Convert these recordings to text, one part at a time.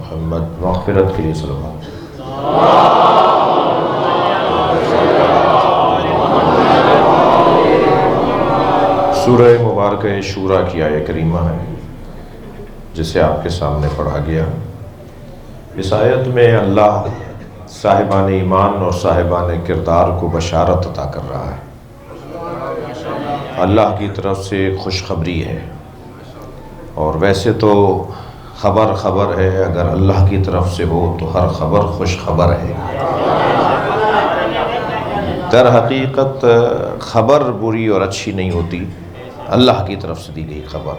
محمد مغفرت کے لیے صلوات۔ سورہ مبارکہ شورا کی آیہ کریمہ ہے جسے آپ کے سامنے پڑھا گیا۔ اس آیت میں اللہ صاحبان ایمان اور صاحبان کردار کو بشارت عطا کر رہا ہے۔ اللہ کی طرف سے خوشخبری ہے، اور ویسے تو خبر ہے، اگر اللہ کی طرف سے ہو تو ہر خبر خوش خبر ہے۔ در حقیقت خبر بری اور اچھی نہیں ہوتی، اللہ کی طرف سے دی گئی خبر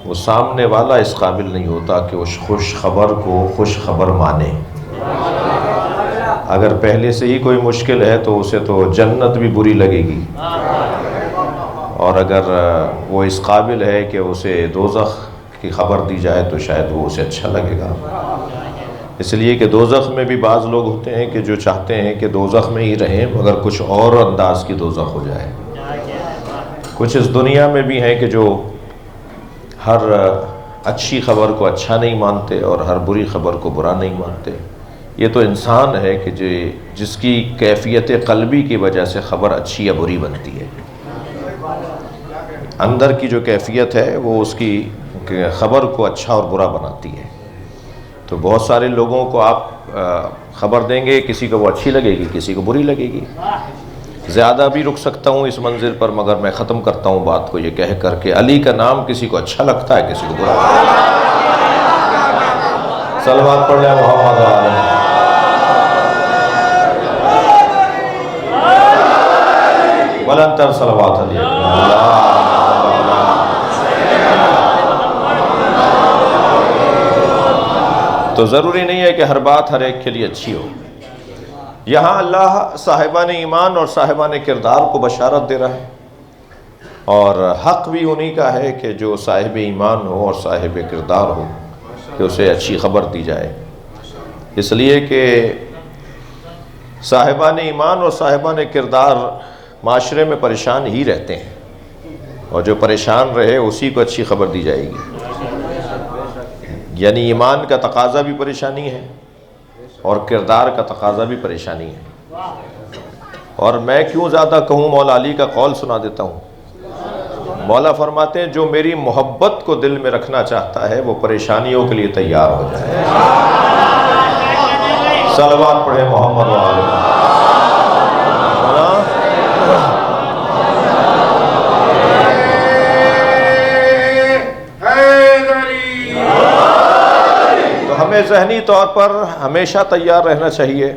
وہ سامنے والا اس قابل نہیں ہوتا کہ اس خوش خبر کو خوش خبر مانے۔ اگر پہلے سے ہی کوئی مشکل ہے تو اسے تو جنت بھی بری لگے گی، اور اگر وہ اس قابل ہے کہ اسے دوزخ کی خبر دی جائے تو شاید وہ اسے اچھا لگے گا۔ اس لیے کہ دوزخ میں بھی بعض لوگ ہوتے ہیں کہ جو چاہتے ہیں کہ دوزخ میں ہی رہیں مگر کچھ اور انداز کی دوزخ ہو جائے۔ کچھ اس دنیا میں بھی ہیں کہ جو ہر اچھی خبر کو اچھا نہیں مانتے اور ہر بری خبر کو برا نہیں مانتے۔ یہ تو انسان ہے کہ جس کی کیفیت قلبی کی وجہ سے خبر اچھی یا بری بنتی ہے۔ اندر کی جو کیفیت ہے وہ اس کی خبر کو اچھا اور برا بناتی ہے۔ تو بہت سارے لوگوں کو آپ خبر دیں گے، کسی کو وہ اچھی لگے گی، کسی کو بری لگے گی۔ زیادہ بھی رک سکتا ہوں اس منزل پر، مگر میں ختم کرتا ہوں بات کو یہ کہہ کر کہ علی کا نام کسی کو اچھا لگتا ہے، کسی کو برا لگتا ہے۔ صلوات پڑھ لیں محمد علیہ۔ بلند تر صلوات علیہ۔ تو ضروری نہیں ہے کہ ہر بات ہر ایک کے لیے اچھی ہو۔ یہاں اللہ صاحبان ایمان اور صاحبان کردار کو بشارت دے رہا ہے، اور حق بھی انہی کا ہے کہ جو صاحب ایمان ہو اور صاحب کردار ہو کہ اسے اچھی خبر دی جائے۔ اس لیے کہ صاحبان ایمان اور صاحبان کردار معاشرے میں پریشان ہی رہتے ہیں، اور جو پریشان رہے اسی کو اچھی خبر دی جائے گی۔ یعنی ایمان کا تقاضا بھی پریشانی ہے اور کردار کا تقاضا بھی پریشانی ہے۔ اور میں کیوں زیادہ کہوں، مولا علی کا قول سنا دیتا ہوں۔ مولا فرماتے ہیں جو میری محبت کو دل میں رکھنا چاہتا ہے وہ پریشانیوں کے لیے تیار ہو جائے۔ صلوات پڑھے محمد وآلہ۔ ہمیں ذہنی طور پر ہمیشہ تیار رہنا چاہیے۔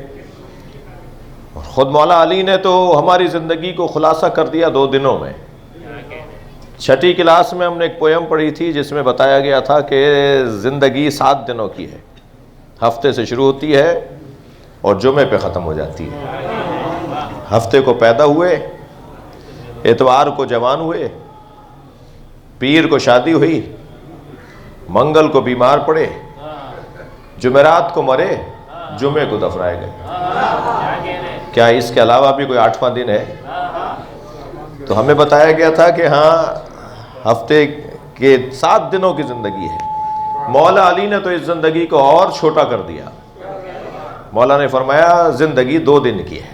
خود مولا علی نے تو ہماری زندگی کو خلاصہ کر دیا 2 دنوں میں۔ 6ٹھی کلاس میں ہم نے ایک پویم پڑھی تھی جس میں بتایا گیا تھا کہ زندگی 7 دنوں کی ہے، ہفتے سے شروع ہوتی ہے اور جمعے پہ ختم ہو جاتی ہے۔ ہفتے کو پیدا ہوئے، اتوار کو جوان ہوئے، پیر کو شادی ہوئی، منگل کو بیمار پڑے، جمعرات کو مرے، جمعے کو دفنائے گئے۔ کیا اس کے علاوہ بھی کوئی 8واں دن ہے؟ تو ہمیں بتایا گیا تھا کہ ہاں ہفتے کے 7 دنوں کی زندگی ہے۔ مولا علی نے تو اس زندگی کو اور چھوٹا کر دیا۔ مولا نے فرمایا زندگی 2 دن کی ہے۔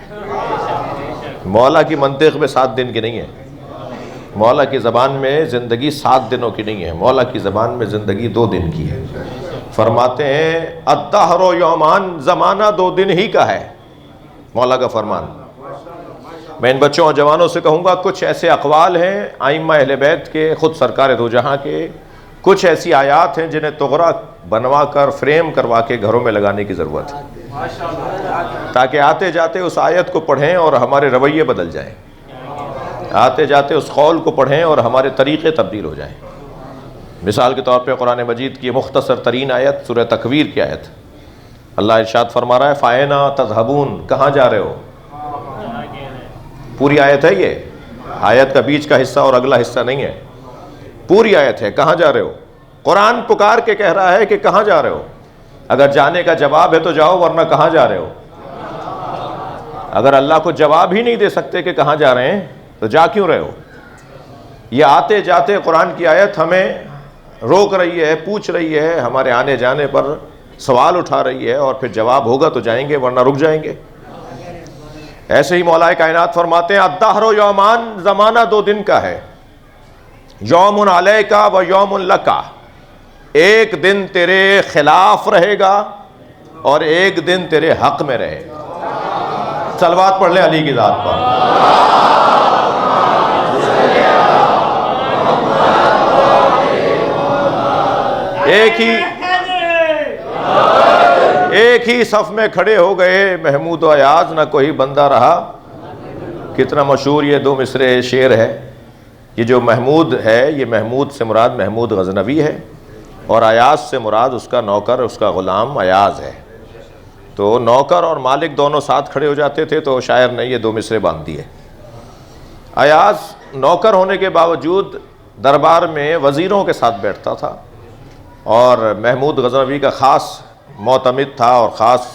مولا کی منطق میں 7 دن کی نہیں ہے، مولا کی زبان میں زندگی 7 دنوں کی نہیں ہے، مولا کی زبان میں زندگی 2 دن کی ہے۔ فرماتے ہیں الدہر یومان، زمانہ 2 دن ہی کا ہے، مولا کا فرمان۔ میں ان بچوں اور جوانوں سے کہوں گا کچھ ایسے اقوال ہیں ائمہ اہل بیت کے، خود سرکار دو جہاں کے، کچھ ایسی آیات ہیں جنہیں تغرا بنوا کر فریم کروا کے گھروں میں لگانے کی ضرورت ہے، تاکہ آتے جاتے اس آیت کو پڑھیں اور ہمارے رویے بدل جائیں، آتے جاتے اس قول کو پڑھیں اور ہمارے طریقے تبدیل ہو جائیں۔ مثال کے طور پہ قرآن مجید کی مختصر ترین آیت سورہ تکویر کی آیت، اللہ ارشاد فرما رہا ہے فَأَيْنَ تَذْهَبُونَ، کہاں جا رہے ہو؟ پوری آیت ہے، یہ آیت کا بیچ کا حصہ اور اگلا حصہ نہیں ہے، پوری آیت ہے، کہاں جا رہے ہو؟ قرآن پکار کے کہہ رہا ہے کہ کہاں جا رہے ہو؟ اگر جانے کا جواب ہے تو جاؤ، ورنہ کہاں جا رہے ہو؟ اگر اللہ کو جواب ہی نہیں دے سکتے کہ کہاں جا رہے ہیں تو جا کیوں رہے ہو؟ یہ آتے جاتے قرآن کی آیت ہمیں روک رہی ہے، پوچھ رہی ہے ہمارے آنے جانے پر سوال اٹھا رہی ہے اور پھر جواب ہوگا تو جائیں گے ورنہ رک جائیں گے۔ ایسے ہی مولا کائنات فرماتے ہیں الدہر یومان، زمانہ 2 دن کا ہے، یوم علیکا و یوم لکا، ایک دن تیرے خلاف رہے گا اور ایک دن تیرے حق میں رہے گا۔ صلوات پڑھ لیں علی کی ذات پر۔ ایک ہی صف میں کھڑے ہو گئے محمود و ایاز، نہ کوئی بندہ رہا۔ کتنا مشہور یہ 2 مصرے شعر ہے۔ یہ جو محمود ہے، یہ محمود سے مراد محمود غزنوی ہے، اور ایاز سے مراد اس کا نوکر، اس کا غلام ایاز ہے۔ تو نوکر اور مالک دونوں ساتھ کھڑے ہو جاتے تھے، تو شاعر نے یہ 2 مصرے باندھ دیے۔ ایاز نوکر ہونے کے باوجود دربار میں وزیروں کے ساتھ بیٹھتا تھا، اور محمود غزنوی کا خاص معتمد تھا اور خاص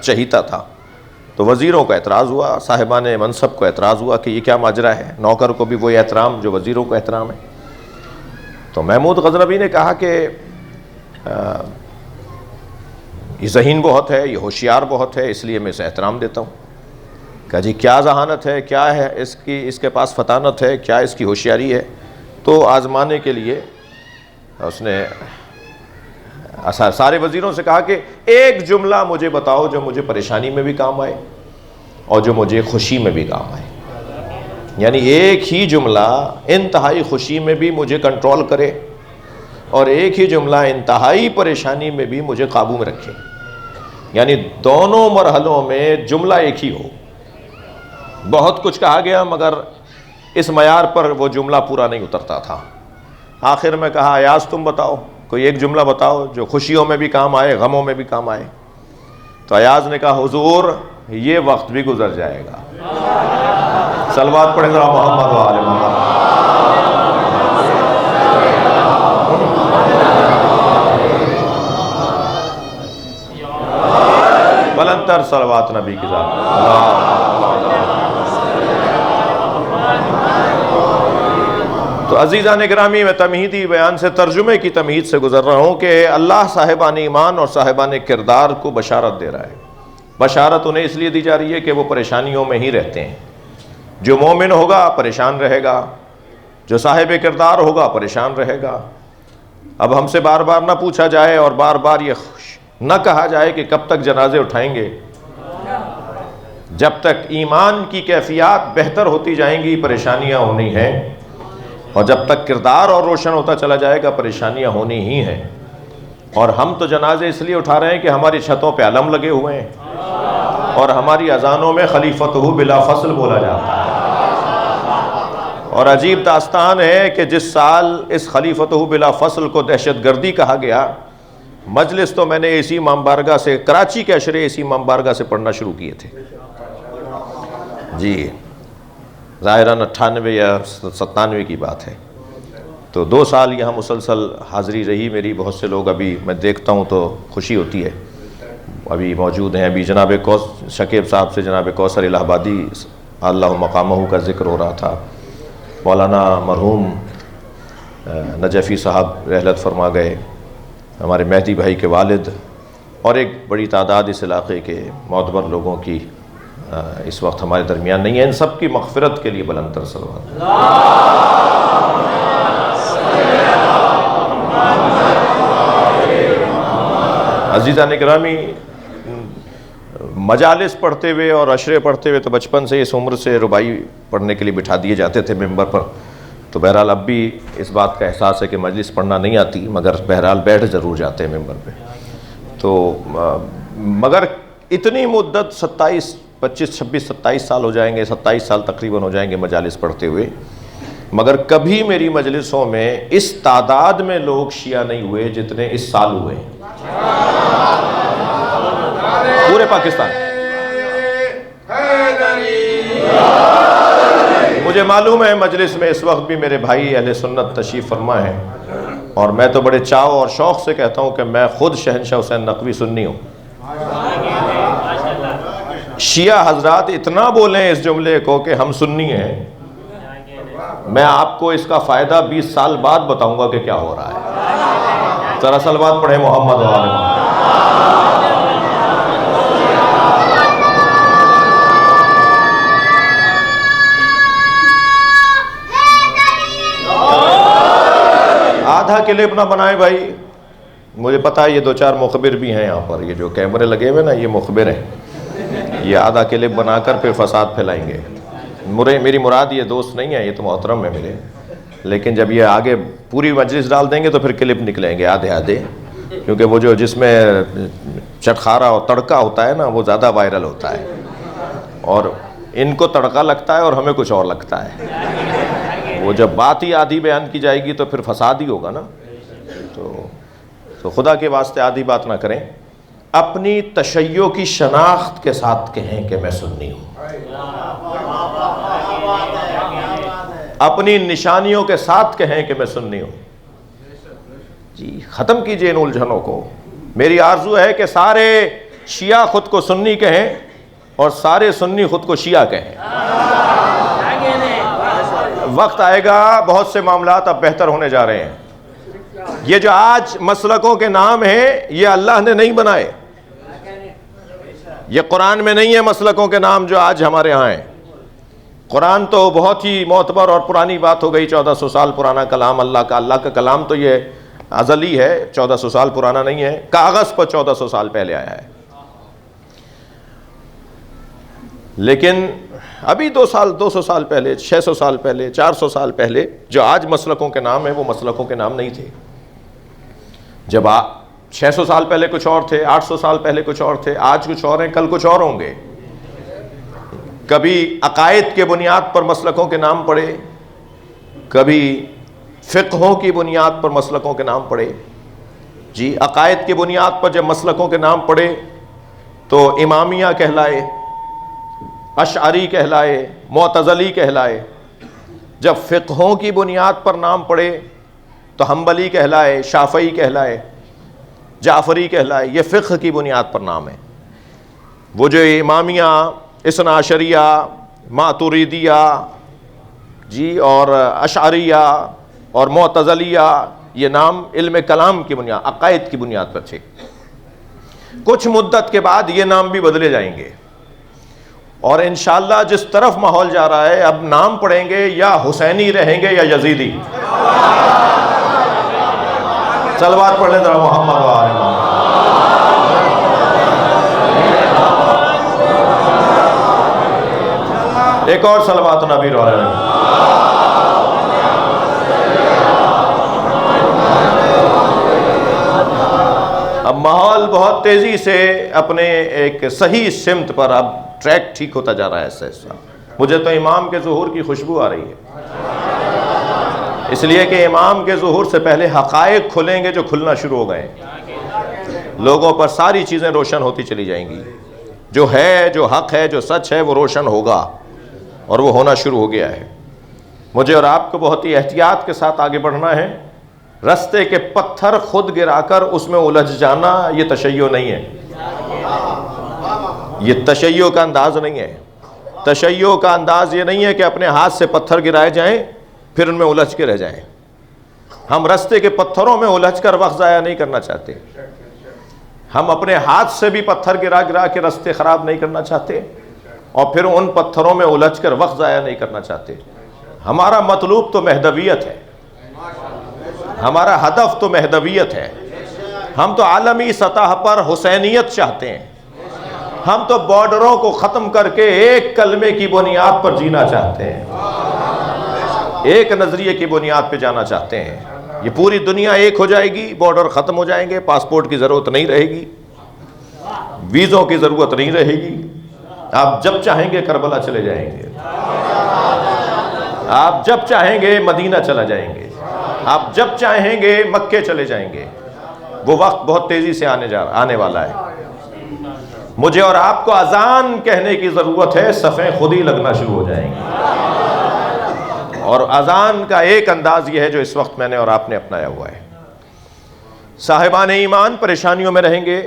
چہیتا تھا۔ تو وزیروں کا اعتراض ہوا، صاحبان منصب کو اعتراض ہوا کہ یہ کیا ماجرا ہے، نوکر کو بھی وہی احترام جو وزیروں کو احترام ہے۔ تو محمود غزنوی نے کہا کہ یہ ذہین بہت ہے، یہ ہوشیار بہت ہے، اس لیے میں اسے احترام دیتا ہوں۔ کہا جی کیا ذہانت ہے، کیا ہے اس کے پاس فطانت ہے، کیا اس کی ہوشیاری ہے؟ تو آزمانے کے لیے اس نے سارے وزیروں سے کہا کہ ایک جملہ مجھے بتاؤ جو مجھے پریشانی میں بھی کام آئے اور جو مجھے خوشی میں بھی کام آئے، یعنی ایک ہی جملہ انتہائی خوشی میں بھی مجھے کنٹرول کرے اور ایک ہی جملہ انتہائی پریشانی میں بھی مجھے قابو میں رکھے، یعنی دونوں مرحلوں میں جملہ ایک ہی ہو۔ بہت کچھ کہا گیا مگر اس معیار پر وہ جملہ پورا نہیں اترتا تھا۔ آخر میں کہا ایاز تم بتاؤ، کوئی ایک جملہ بتاؤ جو خوشیوں میں بھی کام آئے، غموں میں بھی کام آئے۔ تو ایاز نے کہا حضور یہ وقت بھی گزر جائے گا۔ صلوات پڑھیں ذرا محمد و آل محمد۔ بلند تر صلوات نبی کی ذات۔ تو عزیزان گرامی، میں تمہیدی بیان سے ترجمے کی تمہید سے گزر رہا ہوں کہ اللہ صاحبان ایمان اور صاحبان کردار کو بشارت دے رہا ہے۔ بشارت انہیں اس لیے دی جا رہی ہے کہ وہ پریشانیوں میں ہی رہتے ہیں۔ جو مومن ہوگا پریشان رہے گا، جو صاحب کردار ہوگا پریشان رہے گا۔ اب ہم سے بار بار نہ پوچھا جائے اور بار بار یہ نہ کہا جائے کہ کب تک جنازے اٹھائیں گے۔ جب تک ایمان کی کیفیات بہتر ہوتی جائیں گی پریشانیاں ہونی ہیں، اور جب تک کردار اور روشن ہوتا چلا جائے گا پریشانیاں ہونی ہی ہیں۔ اور ہم تو جنازے اس لیے اٹھا رہے ہیں کہ ہماری چھتوں پہ علم لگے ہوئے ہیں اور ہماری اذانوں میں خلیفتہ بلا فصل بولا جاتا ہے۔ اور عجیب داستان ہے کہ جس سال اس خلیفتہ بلا فصل کو دہشت گردی کہا گیا، مجلس تو میں نے اسی امام بارگاہ سے، کراچی کے اشرے اسی امام بارگاہ سے پڑھنا شروع کیے تھے جی، ظاہراً 98 یا 97 کی بات ہے۔ تو 2 سال یہاں مسلسل حاضری رہی میری۔ بہت سے لوگ ابھی میں دیکھتا ہوں تو خوشی ہوتی ہے، ابھی موجود ہیں۔ ابھی جناب شکیب صاحب سے جناب کوثر الہ آبادی اللہ مقامہ کا ذکر ہو رہا تھا۔ مولانا مرحوم نجفی صاحب رحلت فرما گئے، ہمارے مہدی بھائی کے والد، اور ایک بڑی تعداد اس علاقے کے معتبر لوگوں کی اس وقت ہمارے درمیان نہیں ہے۔ ان سب کی مغفرت کے لیے بلند تر صلوات۔ عزیزان گرامی، مجالس پڑھتے ہوئے اور عشرے پڑھتے ہوئے تو بچپن سے اس عمر سے ربائی پڑھنے کے لیے بٹھا دیے جاتے تھے ممبر پر، تو بہرحال اب بھی اس بات کا احساس ہے کہ مجلس پڑھنا نہیں آتی، مگر بہرحال بیٹھ ضرور جاتے ہیں ممبر پہ۔ تو مگر اتنی مدت 27 25 26 27 سال ہو جائیں گے، 27 سال تقریباً ہو جائیں گے مجالس پڑھتے ہوئے، مگر کبھی میری مجلسوں میں اس تعداد میں لوگ شیعہ نہیں ہوئے جتنے اس سال ہوئے پورے پاکستان۔ مجھے معلوم ہے مجلس میں اس وقت بھی میرے بھائی اہل سنت تشریف فرما ہیں، اور میں تو بڑے چاو اور شوق سے کہتا ہوں کہ میں خود شہنشاہ حسین نقوی سنی ہوں۔ شیعہ حضرات اتنا بولیں اس جملے کو کہ ہم سنی ہیں، میں آپ کو اس کا فائدہ 20 سال بعد بتاؤں گا کہ کیا ہو رہا ہے۔ ذرا صلوات پڑھیں محمد و آل محمد۔ کلپ نہ بنائیں بھائی. مجھے پتا ہے یہ 2-4 مخبر بھی ہیں یہاں پر, یہ جو کیمرے لگے ہوئے نا یہ مخبر ہیں, یہ آدھا کلپ بنا کر پھر فساد پھیلائیں گے. میری مراد یہ دوست نہیں ہے, یہ تو محترم ہے میرے, لیکن جب یہ آگے پوری مجلس ڈال دیں گے تو پھر کلپ نکلیں گے آدھے, کیونکہ وہ جس میں چٹخارا اور تڑکا ہوتا ہے نا وہ زیادہ وائرل ہوتا ہے, اور ان کو تڑکا لگتا ہے اور ہمیں کچھ اور لگتا ہے. وہ جب بات ہی آدھی بیان کی جائے گی تو پھر فساد ہی ہوگا نا. تو خدا کے واسطے آدھی بات نہ کریں, اپنی تشیع کی شناخت کے ساتھ کہیں کہ میں سنی ہوں, اپنی نشانیوں کے ساتھ کہیں کہ میں سنی ہوں. جی ختم کیجئے ان الجھنوں کو. میری آرزو ہے کہ سارے شیعہ خود کو سنی کہیں اور سارے سنی خود کو شیعہ کہیں. وقت آئے گا, بہت سے معاملات اب بہتر ہونے جا رہے ہیں. یہ جو آج مسلکوں کے نام ہیں یہ اللہ نے نہیں بنائے, یہ قرآن میں نہیں ہے مسلکوں کے نام جو آج ہمارے ہاں ہیں. قرآن تو بہت ہی معتبر اور پرانی بات ہو گئی, 1400 سال پرانا کلام اللہ کا کلام تو یہ ازلی ہے, 1400 سال پرانا نہیں ہے, کاغذ پر 1400 سال پہلے آیا ہے. لیکن ابھی 200 سال پہلے, 600 سال پہلے, 400 سال پہلے جو آج مسلکوں کے نام ہیں وہ مسلکوں کے نام نہیں تھے. جب 600 سال پہلے کچھ اور تھے, 800 سال پہلے کچھ اور تھے, آج کچھ اور ہیں, کل کچھ اور ہوں گے. کبھی عقائد کے بنیاد پر مسلکوں کے نام پڑے, کبھی فقہوں کی بنیاد پر مسلکوں کے نام پڑے. جی عقائد کی بنیاد پر جب مسلکوں کے نام پڑے تو امامیہ کہلائے, اشعری کہلائے, معتزلی کہلائے. جب فقہوں کی بنیاد پر نام پڑے تو حنبلی کہلائے, شافعی کہلائے, جعفری کہلائے. یہ فقہ کی بنیاد پر نام ہے. وہ جو امامیہ, اثنا عشریہ, ماتریدیہ جی اور اشعریہ اور معتزلیہ, یہ نام علم کلام کی بنیاد, عقائد کی بنیاد پر تھے. کچھ مدت کے بعد یہ نام بھی بدلے جائیں گے, اور انشاءاللہ جس طرف ماحول جا رہا ہے اب نام پڑیں گے یا حسینی رہیں گے یا یزیدی. صلوات پڑھ لیں ذرا محمد و آل محمد. ایک اور صلوات نبی رو علیہ. اب ماحول بہت تیزی سے اپنے ایک صحیح سمت پر اب ٹریک ٹھیک ہوتا جا رہا ہے ایسا ایسا. مجھے تو امام کے ظہور کی خوشبو آ رہی ہے, اس لیے کہ امام کے ظہور سے پہلے حقائق کھلیں گے جو کھلنا شروع ہو گئے. لوگوں پر ساری چیزیں روشن ہوتی چلی جائیں گی. جو ہے, جو حق ہے, جو سچ ہے وہ روشن ہوگا, اور وہ ہونا شروع ہو گیا ہے. مجھے اور آپ کو بہت ہی احتیاط کے ساتھ آگے بڑھنا ہے. رستے کے پتھر خود گرا کر اس میں الجھ جانا یہ تشیع نہیں ہے, یہ تشیع کا انداز نہیں ہے. تشیع کا انداز یہ نہیں ہے کہ اپنے ہاتھ سے پتھر گرائے جائیں پھر ان میں الجھ کے رہ جائیں. ہم رستے کے پتھروں میں الجھ کر وقت ضائع نہیں کرنا چاہتے. ہم اپنے ہاتھ سے بھی پتھر گرا گرا کے رستے خراب نہیں کرنا چاہتے, اور پھر ان پتھروں میں الجھ کر وقت ضائع نہیں کرنا چاہتے. ہمارا مطلوب تو مہدویت ہے, ہمارا ہدف تو مہدویت ہے. ہم تو عالمی سطح پر حسینیت چاہتے ہیں. ہم تو بارڈروں کو ختم کر کے ایک کلمے کی بنیاد پر جینا چاہتے ہیں, ایک نظریے کی بنیاد پہ جانا چاہتے ہیں. یہ پوری دنیا ایک ہو جائے گی, بارڈر ختم ہو جائیں گے, پاسپورٹ کی ضرورت نہیں رہے گی, ویزوں کی ضرورت نہیں رہے گی. آپ جب چاہیں گے کربلا چلے جائیں گے, آپ جب چاہیں گے مدینہ چلا جائیں گے, آپ جب چاہیں گے مکے چلے جائیں گے. وہ وقت بہت تیزی سے آنے والا ہے. مجھے اور آپ کو اذان کہنے کی ضرورت ہے, صفیں خود ہی لگنا شروع ہو جائیں گی. اور اذان کا ایک انداز یہ ہے جو اس وقت میں نے اور آپ نے اپنایا ہوا ہے. صاحبان ایمان پریشانیوں میں رہیں گے,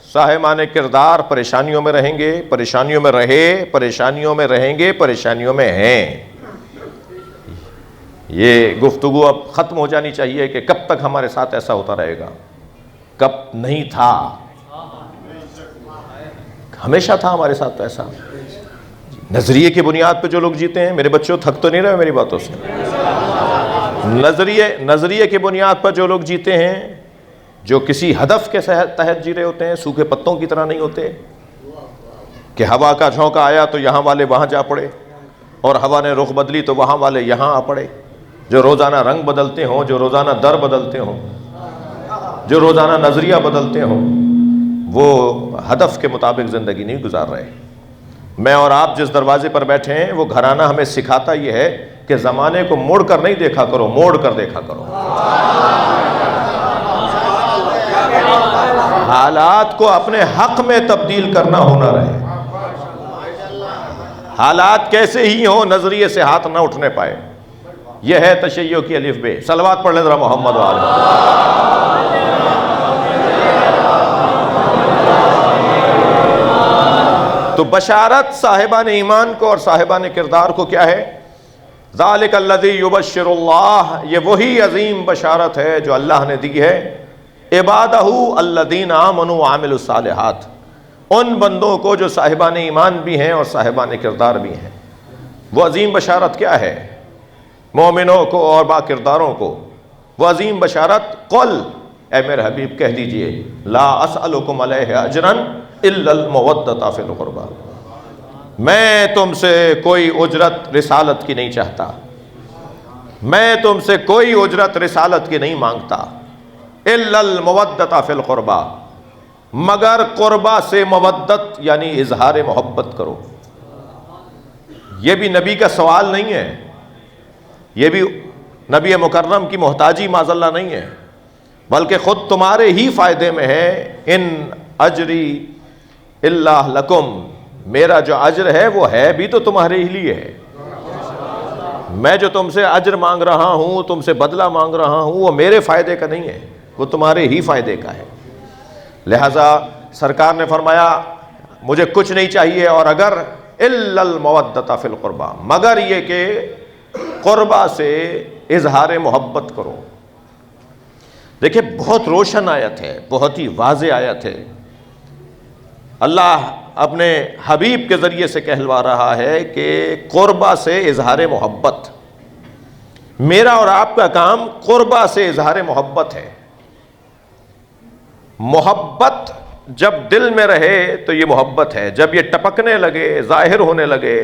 صاحبان کردار پریشانیوں میں رہیں گے, پریشانیوں میں رہے, پریشانیوں میں رہیں گے, پریشانیوں میں ہیں. یہ گفتگو اب ختم ہو جانی چاہیے کہ کب تک ہمارے ساتھ ایسا ہوتا رہے گا. کب نہیں تھا, ہمیشہ تھا ہمارے ساتھ ایسا. نظریے کی بنیاد پہ جو لوگ جیتے ہیں, میرے بچوں تھک تو نہیں رہے میری باتوں سے, نظریے کی بنیاد پر جو لوگ جیتے ہیں، جو کسی ہدف کے تحت جی رہے ہوتے ہیں، سوکھے پتوں کی طرح نہیں ہوتے کہ ہوا کا جھونکا آیا تو یہاں والے وہاں جا پڑے، اور ہوا نے رخ بدلی تو وہاں والے یہاں آ پڑے، جو روزانہ رنگ بدلتے ہوں، جو روزانہ در بدلتے ہوں، جو روزانہ نظریہ بدلتے ہوں، وہ ہدف کے مطابق زندگی نہیں گزار رہے۔ میں اور آپ جس دروازے پر بیٹھے ہیں وہ گھرانہ ہمیں سکھاتا یہ ہے کہ زمانے کو موڑ کر نہیں دیکھا کرو، موڑ کر دیکھا کرو۔ حالات کو اپنے حق میں تبدیل کرنا ہنر ہے۔ حالات کیسے ہی ہوں، نظریے سے ہاتھ نہ اٹھنے پائے۔ یہ ہے تشیع کی الف بے۔ صلوات پڑھ لیں ذرا محمد و آلہ۔ تو بشارت صاحبان ایمان کو اور صاحبان کردار کو کیا ہے؟ ذالک الذی یبشر اللہ، یہ وہی عظیم بشارت ہے جو اللہ نے دی ہے عبادہ الذین آمنوا وعملوا الصالحات، ان بندوں کو جو صاحبان ایمان بھی ہیں اور صاحبان کردار بھی ہیں۔ وہ عظیم بشارت کیا ہے؟ مومنوں کو اور با کرداروں کو وہ عظیم بشارت، قل، اے میرے حبیب کہہ دیجئے، لا اسألکم علیہ اجرا الا المودۃ فی القربى، میں تم سے کوئی اجرت رسالت کی نہیں چاہتا، میں تم سے کوئی اجرت رسالت کی نہیں مانگتا، الا المودۃ فی القربى، مگر قربہ سے مودت یعنی اظہار محبت کرو۔ یہ بھی نبی کا سوال نہیں ہے، یہ بھی نبی مکرم کی محتاجی معاذ اللہ نہیں ہے، بلکہ خود تمہارے ہی فائدے میں ہے۔ ان اجری الا لکم، میرا جو اجر ہے وہ ہے بھی تو تمہارے ہی لیے ہے۔ میں جو تم سے اجر مانگ رہا ہوں، تم سے بدلہ مانگ رہا ہوں، وہ میرے فائدے کا نہیں ہے، وہ تمہارے ہی فائدے کا ہے۔ لہذا سرکار نے فرمایا مجھے کچھ نہیں چاہیے، اور اگر الا المودۃ فی القربى، مگر یہ کہ قربہ سے اظہار محبت کرو۔ دیکھیں بہت روشن آیت ہے، بہت ہی واضح آیت ہے۔ اللہ اپنے حبیب کے ذریعے سے کہلوا رہا ہے کہ قربہ سے اظہار محبت، میرا اور آپ کا کام قربہ سے اظہار محبت ہے۔ محبت جب دل میں رہے تو یہ محبت ہے، جب یہ ٹپکنے لگے، ظاہر ہونے لگے،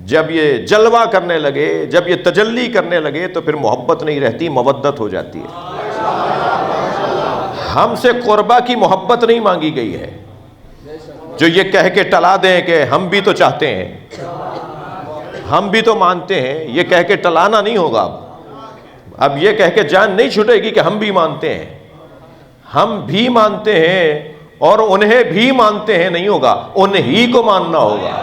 جب یہ جلوہ کرنے لگے، جب یہ تجلی کرنے لگے تو پھر محبت نہیں رہتی، مودت ہو جاتی ہے۔ ہم سے قربہ کی محبت نہیں مانگی گئی ہے جو یہ کہہ کے ٹلا دیں کہ ہم بھی تو چاہتے ہیں، ہم بھی تو مانتے ہیں، یہ کہہ کے ٹلانا نہیں ہوگا۔ اب یہ کہہ کے جان نہیں چھٹے گی کہ ہم بھی مانتے ہیں، ہم بھی مانتے ہیں اور انہیں بھی مانتے ہیں نہیں ہوگا، انہی کو ماننا ہوگا۔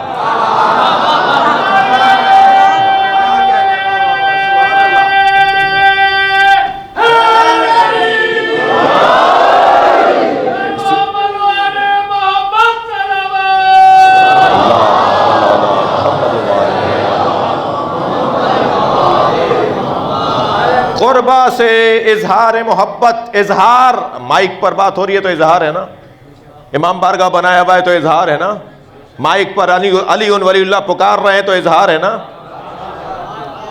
قربہ سے اظہار محبت، اظہار، مائک پر بات ہو رہی ہے تو اظہار ہے نا، امام بارگاہ بنایا ہوا ہے تو اظہار ہے نا، مائک پر علی ولی اللہ پکار رہے ہیں تو اظہار ہے نا۔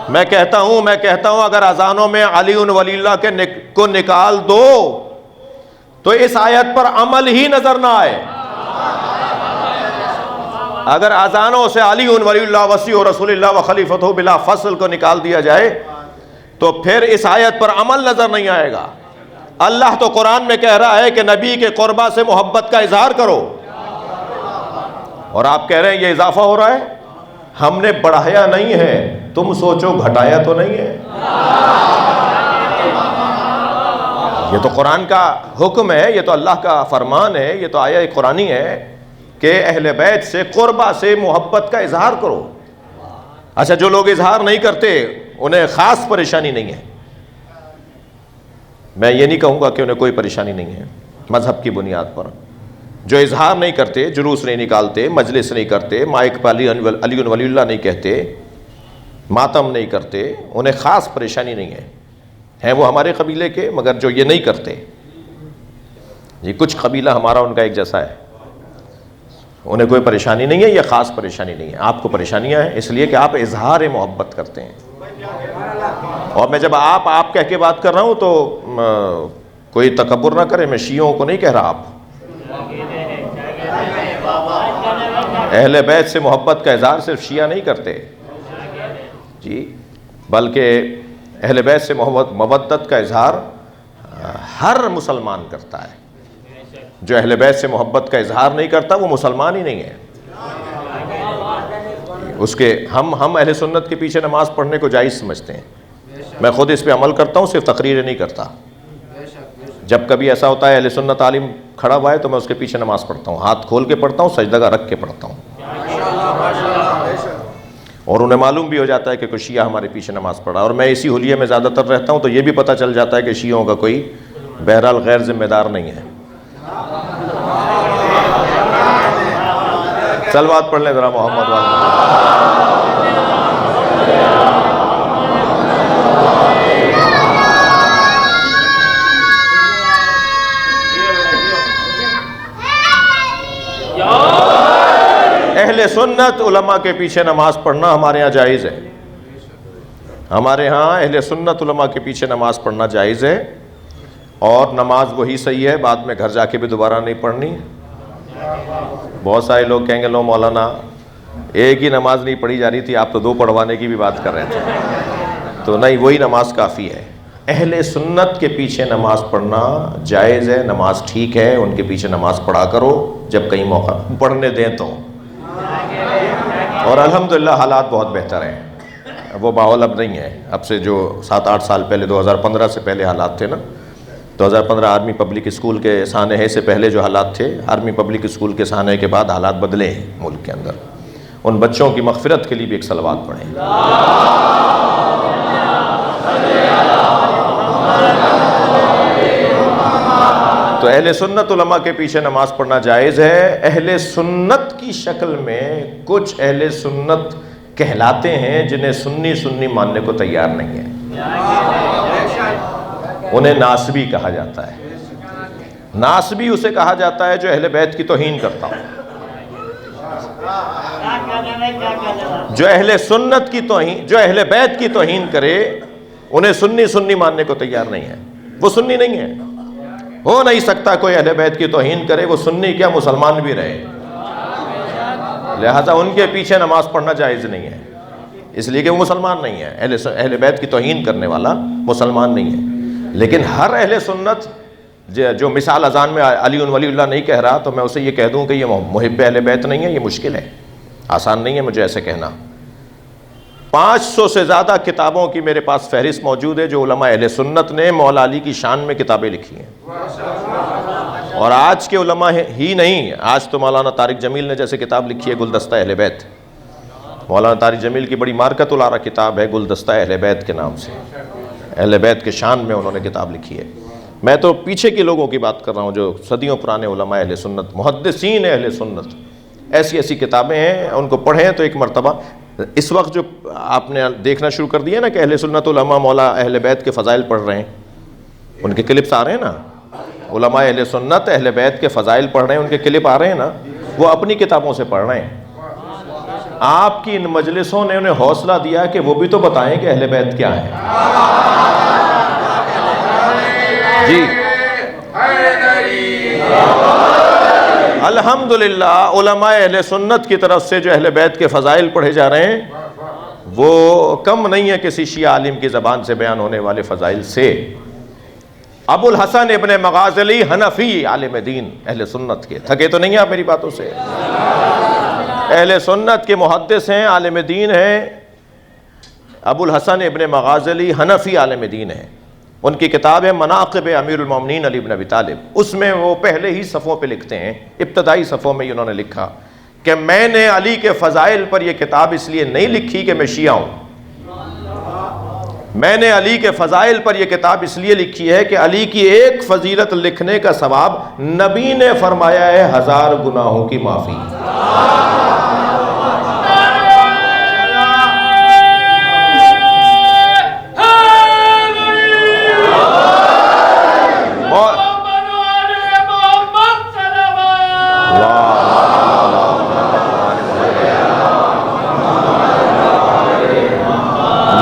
میں کہتا ہوں اگر اذانوں میں علی ولی اللہ کو نکال دو تو اس آیت پر عمل ہی نظر نہ آئے۔ اگر اذانوں سے علی ولی اللہ وصی رسول اللہ و خلیفۃ بلا فصل کو نکال دیا جائے تو پھر اس آیت پر عمل نظر نہیں آئے گا۔ اللہ تو قرآن میں کہہ رہا ہے کہ نبی کے قربہ سے محبت کا اظہار کرو، اور آپ کہہ رہے ہیں یہ اضافہ ہو رہا ہے۔ ہم نے بڑھایا نہیں ہے، تم سوچو گھٹایا تو نہیں ہے۔ یہ تو قرآن کا حکم ہے، یہ تو اللہ کا فرمان ہے، یہ تو آیہ قرآنی ہے کہ اہل بیت سے قربہ سے محبت کا اظہار کرو۔ اچھا جو لوگ اظہار نہیں کرتے انہیں خاص پریشانی نہیں ہے، میں یہ نہیں کہوں گا کہ انہیں کوئی پریشانی نہیں ہے۔ مذہب کی بنیاد پر جو اظہار نہیں کرتے، جلوس نہیں نکالتے، مجلس نہیں کرتے، مائک پر علی ولی اللہ نہیں کہتے، ماتم نہیں کرتے، انہیں خاص پریشانی نہیں ہے۔ ہیں وہ ہمارے قبیلے کے، مگر جو یہ نہیں کرتے، یہ کچھ قبیلہ ہمارا ان کا ایک جیسا ہے، انہیں کوئی پریشانی نہیں ہے، یہ خاص پریشانی نہیں ہے۔ آپ کو پریشانیاں ہیں اس لیے کہ آپ اظہار محبت کرتے ہیں۔ اور میں جب آپ کہہ کے بات کر رہا ہوں تو کوئی تکبر نہ کرے، میں شیعوں کو نہیں کہہ رہا. آپ اہل بیت سے محبت کا اظہار صرف شیعہ نہیں کرتے جی، بلکہ اہل بیت سے مودت کا اظہار ہر مسلمان کرتا ہے. جو اہل بیت سے محبت کا اظہار نہیں کرتا وہ مسلمان ہی نہیں ہے. اس کے ہم اہل سنت کے پیچھے نماز پڑھنے کو جائز سمجھتے ہیں. میں خود اس پہ عمل کرتا ہوں، صرف تقریر نہیں کرتا. جب کبھی ایسا ہوتا ہے اہل سنت عالم کھڑا ہوا ہے تو میں اس کے پیچھے نماز پڑھتا ہوں، ہاتھ کھول کے پڑھتا ہوں، سجدہ رکھ کے پڑھتا ہوں. اور انہیں معلوم بھی ہو جاتا ہے کہ کوئی شیعہ ہمارے پیچھے نماز پڑھا. اور میں اسی حلیے میں زیادہ تر رہتا ہوں تو یہ بھی پتہ چل جاتا ہے کہ شیعوں کا کوئی بہرحال غیر ذمہ دار نہیں ہے. صلوات پڑھ لیں ذرا محمد والے. اہل سنت علماء کے پیچھے نماز پڑھنا ہمارے ہاں جائز ہے. ہمارے ہاں اہل سنت علماء کے پیچھے نماز پڑھنا جائز ہے. اور نماز وہی صحیح ہے، بعد میں گھر جا کے بھی دوبارہ نہیں پڑھنی. بہت سارے لوگ کہیں گے لو مولانا ایک ہی نماز نہیں پڑھی جا رہی تھی، آپ تو دو پڑھوانے کی بھی بات کر رہے تھے. تو نہیں، وہی نماز کافی ہے. اہل سنت کے پیچھے نماز پڑھنا جائز ہے، نماز ٹھیک ہے. ان کے پیچھے نماز پڑھا کرو جب کہیں موقع پڑھنے دیں تو. اور الحمدللہ حالات بہت بہتر ہیں. وہ ماحول اب نہیں ہے. اب سے جو 7-8 سال پہلے 2015 سے پہلے حالات تھے نا، 2015 آرمی پبلک اسکول کے سانحے سے پہلے جو حالات تھے، آرمی پبلک اسکول کے سانحے کے بعد حالات بدلے ہیں ملک کے اندر. ان بچوں کی مغفرت کے لیے بھی ایک صلوات پڑھیں. تو اہل سنت علماء کے پیچھے نماز پڑھنا جائز ہے. اہل سنت کی شکل میں کچھ اہل سنت کہلاتے ہیں جنہیں سنی ماننے کو تیار نہیں ہے. انہیں ناسبی کہا جاتا ہے. ناسبی اسے کہا جاتا ہے جو اہل بیت کی توہین کرتا ہو. جو اہل سنت کی توہین، جو اہل بیت کی توہین کرے، انہیں سنی ماننے کو تیار نہیں ہے. وہ سنی نہیں ہے. ہو نہیں سکتا کوئی اہل بیت کی توہین کرے، وہ سنی کیا مسلمان بھی رہے. لہذا ان کے پیچھے نماز پڑھنا جائز نہیں ہے، اس لیے کہ وہ مسلمان نہیں ہے. اہل بیت کی توہین کرنے والا مسلمان نہیں ہے. لیکن ہر اہل سنت جو مثال اذان میں علی ولی اللہ نہیں کہہ رہا، تو میں اسے یہ کہہ دوں کہ یہ محب اہل بیت نہیں ہے، یہ مشکل ہے، آسان نہیں ہے مجھے ایسے کہنا. 500 سے زیادہ کتابوں کی میرے پاس فہرست موجود ہے جو علماء اہل سنت نے مولا علی کی شان میں کتابیں لکھی ہیں. اور آج کے علماء ہی نہیں، آج تو مولانا طارق جمیل نے جیسے کتاب لکھی ہے گلدستہ اہل بیت. مولانا طارق جمیل کی بڑی مارکت العرا کتاب ہے گلدستہ اہل بیت کے نام سے. اہل بیت کے شان میں انہوں نے کتاب لکھی ہے. میں تو پیچھے کے لوگوں کی بات کر رہا ہوں جو صدیوں پرانے علماء اہل سنت، محدثین اہل سنت. ایسی کتابیں ہیں، ان کو پڑھیں تو ایک مرتبہ. اس وقت جو آپ نے دیکھنا شروع کر دیا نا کہ اہل سنت علماء مولا اہل بیت کے فضائل پڑھ رہے ہیں، ان کے کلپس آ رہے ہیں نا. علماء اہل سنت اہل بیت کے فضائل پڑھ رہے ہیں، ان کے کلپ آ رہے ہیں نا. وہ اپنی کتابوں سے پڑھ رہے ہیں. آپ کی ان مجلسوں نے انہیں حوصلہ دیا کہ وہ بھی تو بتائیں کہ اہل بیت کیا ہے. جی الحمدللہ علماء اہل سنت کی طرف سے جو اہل بیت کے فضائل پڑھے جا رہے ہیں وہ کم نہیں ہے کسی شیعہ عالم کی زبان سے بیان ہونے والے فضائل سے. ابو الحسن ابن مغازلی حنفی عالم دین اہل سنت کے، تھکے تو نہیں ہیں آپ میری باتوں سے؟ اہل سنت کے محدث ہیں، عالم دین ہیں. ابو الحسن ابن مغازلی حنفی عالم دین ہیں. ان کی کتاب ہے مناقب امیر المومنین علی بن ابی طالب. اس میں وہ پہلے ہی صفوں پہ لکھتے ہیں، ابتدائی صفوں میں انہوں نے لکھا کہ میں نے علی کے فضائل پر یہ کتاب اس لیے نہیں لکھی کہ میں شیعہ ہوں. میں نے علی کے فضائل پر یہ کتاب اس لیے لکھی ہے کہ علی کی ایک فضیلت لکھنے کا ثواب نبی نے فرمایا ہے 1000 گناہوں کی معافی.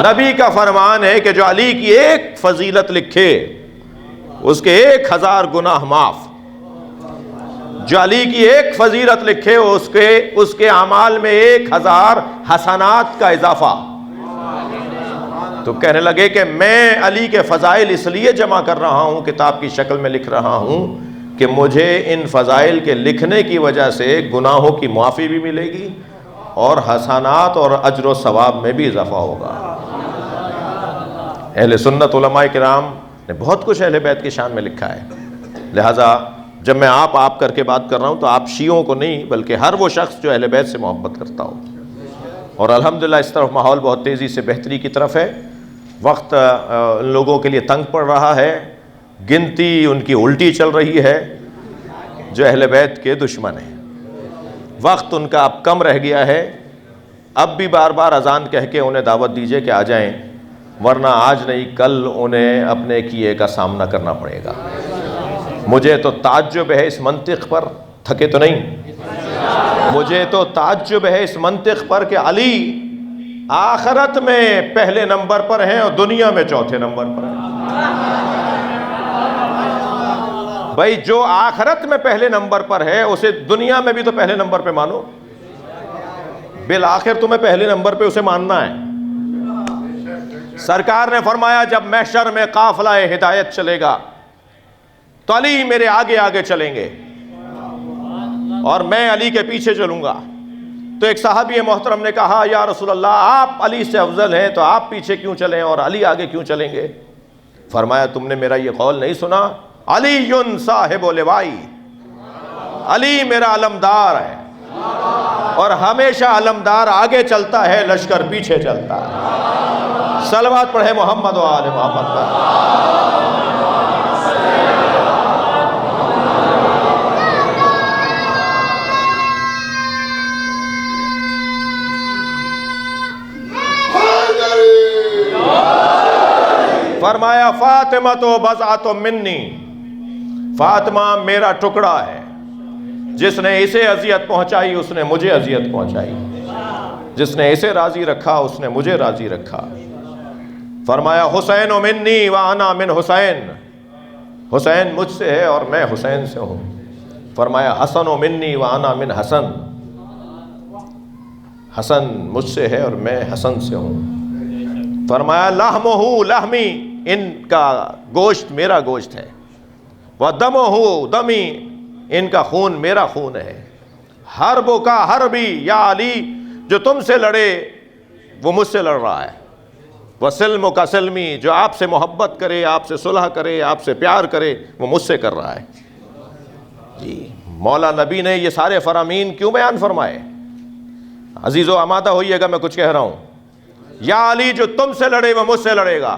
نبی نبی کا فرمان ہے کہ جو علی کی ایک فضیلت لکھے اس کے 1000 گناہ معاف، جو علی کی ایک فضیلت لکھے اس کے اعمال میں 1000 حسنات کا اضافہ۔ تو کہنے لگے کہ میں علی کے فضائل اس لیے جمع کر رہا ہوں، کتاب کی شکل میں لکھ رہا ہوں کہ مجھے ان فضائل کے لکھنے کی وجہ سے گناہوں کی معافی بھی ملے گی اور حسنات اور اجر و ثواب میں بھی اضافہ ہوگا۔ اہل سنت علماء کرام نے بہت کچھ اہل بیت کی شان میں لکھا ہے، لہٰذا جب میں آپ کر کے بات کر رہا ہوں تو آپ شیعوں کو نہیں بلکہ ہر وہ شخص جو اہل بیت سے محبت کرتا ہو۔ اور الحمدللہ اس طرف ماحول بہت تیزی سے بہتری کی طرف ہے، وقت ان لوگوں کے لیے تنگ پڑ رہا ہے، گنتی ان کی الٹی چل رہی ہے جو اہل بیت کے دشمن ہیں، وقت ان کا اب کم رہ گیا ہے۔ اب بھی بار بار اذان کہہ کے انہیں دعوت دیجئے کہ آ جائیں، ورنہ آج نہیں کل انہیں اپنے کیے کا سامنا کرنا پڑے گا۔ مجھے تو تعجب ہے اس منطق پر، تھکے تو نہیں، مجھے تو تعجب ہے اس منطق پر کہ علی آخرت میں پہلے نمبر پر ہیں اور دنیا میں چوتھے نمبر پر ہیں۔ بھائی جو آخرت میں پہلے نمبر پر ہے اسے دنیا میں بھی تو پہلے نمبر پہ مانو، بالآخر تمہیں پہلے نمبر پہ اسے ماننا ہے۔ سرکار نے فرمایا جب محشر میں قافلہ ہدایت چلے گا تو علی میرے آگے آگے چلیں گے اور میں علی کے پیچھے چلوں گا۔ تو ایک صحابی محترم نے کہا یا رسول اللہ آپ علی سے افضل ہیں تو آپ پیچھے کیوں چلیں اور علی آگے کیوں چلیں گے؟ فرمایا تم نے میرا یہ قول نہیں سنا، علی صاحب لوائی، علی میرا علمدار ہے اور ہمیشہ علمدار آگے چلتا ہے، لشکر پیچھے چلتا ہے۔ صلوات پڑھے محمد و آل محمد پر۔ فرمایا فاطمہ تو بضعۃ منی، فاطمہ میرا ٹکڑا ہے، جس نے اسے اذیت پہنچائی اس نے مجھے اذیت پہنچائی، جس نے اسے راضی رکھا اس نے مجھے راضی رکھا۔ فرمایا حسین منی وانا من حسین، حسین مجھ سے ہے اور میں حسین سے ہوں۔ فرمایا حسن منی وانا من حسن، حسن مجھ سے ہے اور میں حسن سے ہوں۔ فرمایا لحمہ لحمی، ان کا گوشت میرا گوشت ہے، وَدَمُهُ دمی، ان کا خون میرا خون ہے۔ حرب کا حربی، یا علی جو تم سے لڑے وہ مجھ سے لڑ رہا ہے، وَسِلْمُ کا سلمی، جو آپ سے محبت کرے، آپ سے صلح کرے، آپ سے پیار کرے وہ مجھ سے کر رہا ہے۔ جی مولا نبی نے یہ سارے فرامین کیوں بیان فرمائے؟ عزیزو آمادہ ہوئیے گا، میں کچھ کہہ رہا ہوں۔ یا علی جو تم سے لڑے وہ مجھ سے لڑے گا،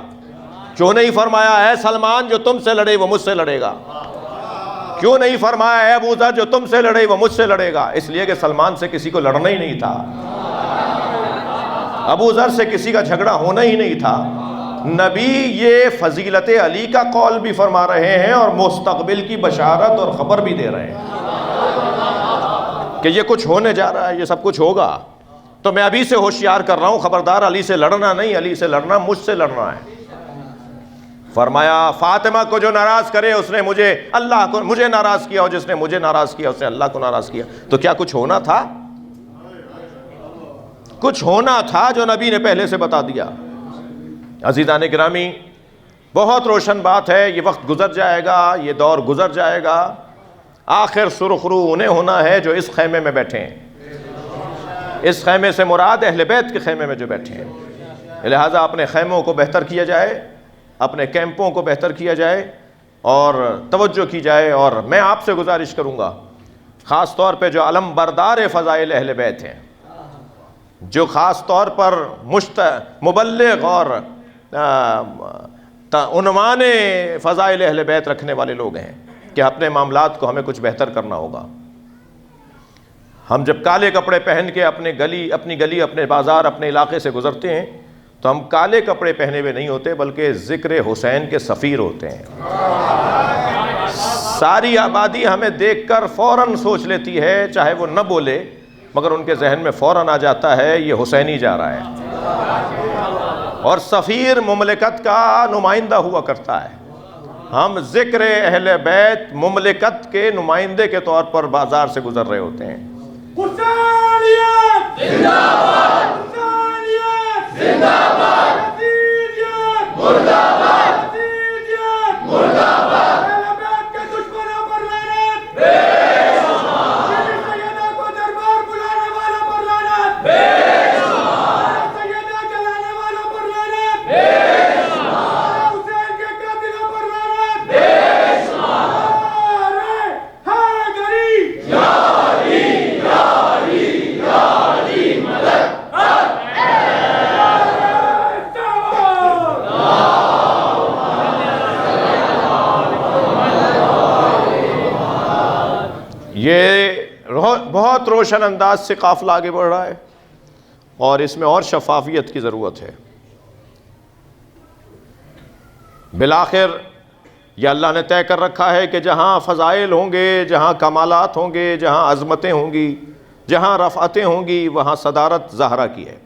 کیوں نہیں فرمایا اے سلمان جو تم سے لڑے وہ مجھ سے لڑے گا؟ کیوں نہیں فرمایا اے ابو ذر جو تم سے لڑے وہ مجھ سے لڑے گا؟ اس لیے کہ سلمان سے کسی کو لڑنا ہی نہیں تھا، ابو ذر سے کسی کا جھگڑا ہونا ہی نہیں تھا۔ نبی یہ فضیلت علی کا قول بھی فرما رہے ہیں اور مستقبل کی بشارت اور خبر بھی دے رہے ہیں کہ یہ کچھ ہونے جا رہا ہے، یہ سب کچھ ہوگا۔ تو میں ابھی سے ہوشیار کر رہا ہوں، خبردار علی سے لڑنا نہیں، علی سے لڑنا مجھ سے لڑنا ہے۔ فرمایا فاطمہ کو جو ناراض کرے اس نے اللہ کو مجھے ناراض کیا، اور جس نے مجھے ناراض کیا اس نے اللہ کو ناراض کیا۔ تو کیا کچھ ہونا تھا؟ کچھ ہونا تھا جو نبی نے پہلے سے بتا دیا۔ عزیزان گرامی بہت روشن بات ہے، یہ وقت گزر جائے گا، یہ دور گزر جائے گا، آخر سرخ رو انہیں ہونا ہے جو اس خیمے میں بیٹھے ہیں۔ اس خیمے سے مراد اہل بیت کے خیمے میں جو بیٹھے ہیں، لہٰذا اپنے خیموں کو بہتر کیا جائے، اپنے کیمپوں کو بہتر کیا جائے اور توجہ کی جائے۔ اور میں آپ سے گزارش کروں گا، خاص طور پہ جو علم بردار فضائل اہل بیت ہیں، جو خاص طور پر مبلغ اور عنوان فضائل اہل بیت رکھنے والے لوگ ہیں، کہ اپنے معاملات کو ہمیں کچھ بہتر کرنا ہوگا۔ ہم جب کالے کپڑے پہن کے اپنی گلی، اپنے بازار، اپنے علاقے سے گزرتے ہیں تو ہم کالے کپڑے پہنے ہوئے نہیں ہوتے بلکہ ذکر حسین کے سفیر ہوتے ہیں۔ ساری آبادی ہمیں دیکھ کر فوراً سوچ لیتی ہے، چاہے وہ نہ بولے مگر ان کے ذہن میں فوراً آ جاتا ہے یہ حسینی جا رہا ہے۔ اور سفیر مملکت کا نمائندہ ہوا کرتا ہے۔ ہم ذکر اہل بیت مملکت کے نمائندے کے طور پر بازار سے گزر رہے ہوتے ہیں۔ حسینیت زندہ باد، حسینیت زندہ باد، حسینیت مردہ باد، حسینیت مردہ باد، اہل بیت کے دشمنوں پر لعنت، بے شمار، بیوی سیدہ کو دربار بلانے والوں پر لعنت، بے شمار، سیدہ جلانے والوں پر لعنت، بے شمار، حسین کے قاتلوں پر لعنت، بے شمار، حیدری یا علی یا علی یا علی مدد، یہ بہت روشن انداز سے قافلہ آگے بڑھ رہا ہے اور اس میں اور شفافیت کی ضرورت ہے۔ بالآخر یہ اللہ نے طے کر رکھا ہے کہ جہاں فضائل ہوں گے، جہاں کمالات ہوں گے، جہاں عظمتیں ہوں گی، جہاں رفعتیں ہوں گی، وہاں صدارت زہرا کی ہے،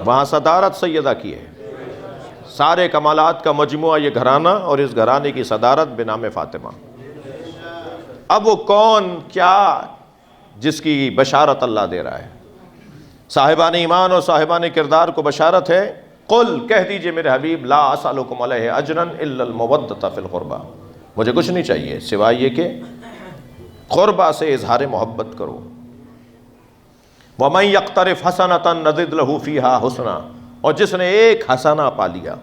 وہاں صدارت سیدہ کی ہے۔ سارے کمالات کا مجموعہ یہ گھرانہ، اور اس گھرانے کی صدارت بنام فاطمہ۔ اب وہ کون کیا جس کی بشارت اللہ دے رہا ہے؟ صاحبان ایمان اور صاحبان کردار کو بشارت ہے، قل کہہ دیجئے میرے حبیب، لا اسألکم علیہ اجرا الا المودۃ فی القربہ، مجھے کچھ نہیں چاہیے سوائے یہ کہ قربہ سے اظہار محبت کرو۔ وَمَن يَقْتَرِفْ حَسَنَةً نَزِدْ لَهُ فِيهَا حُسْنًا، اور جس نے ایک حسنہ پا لیا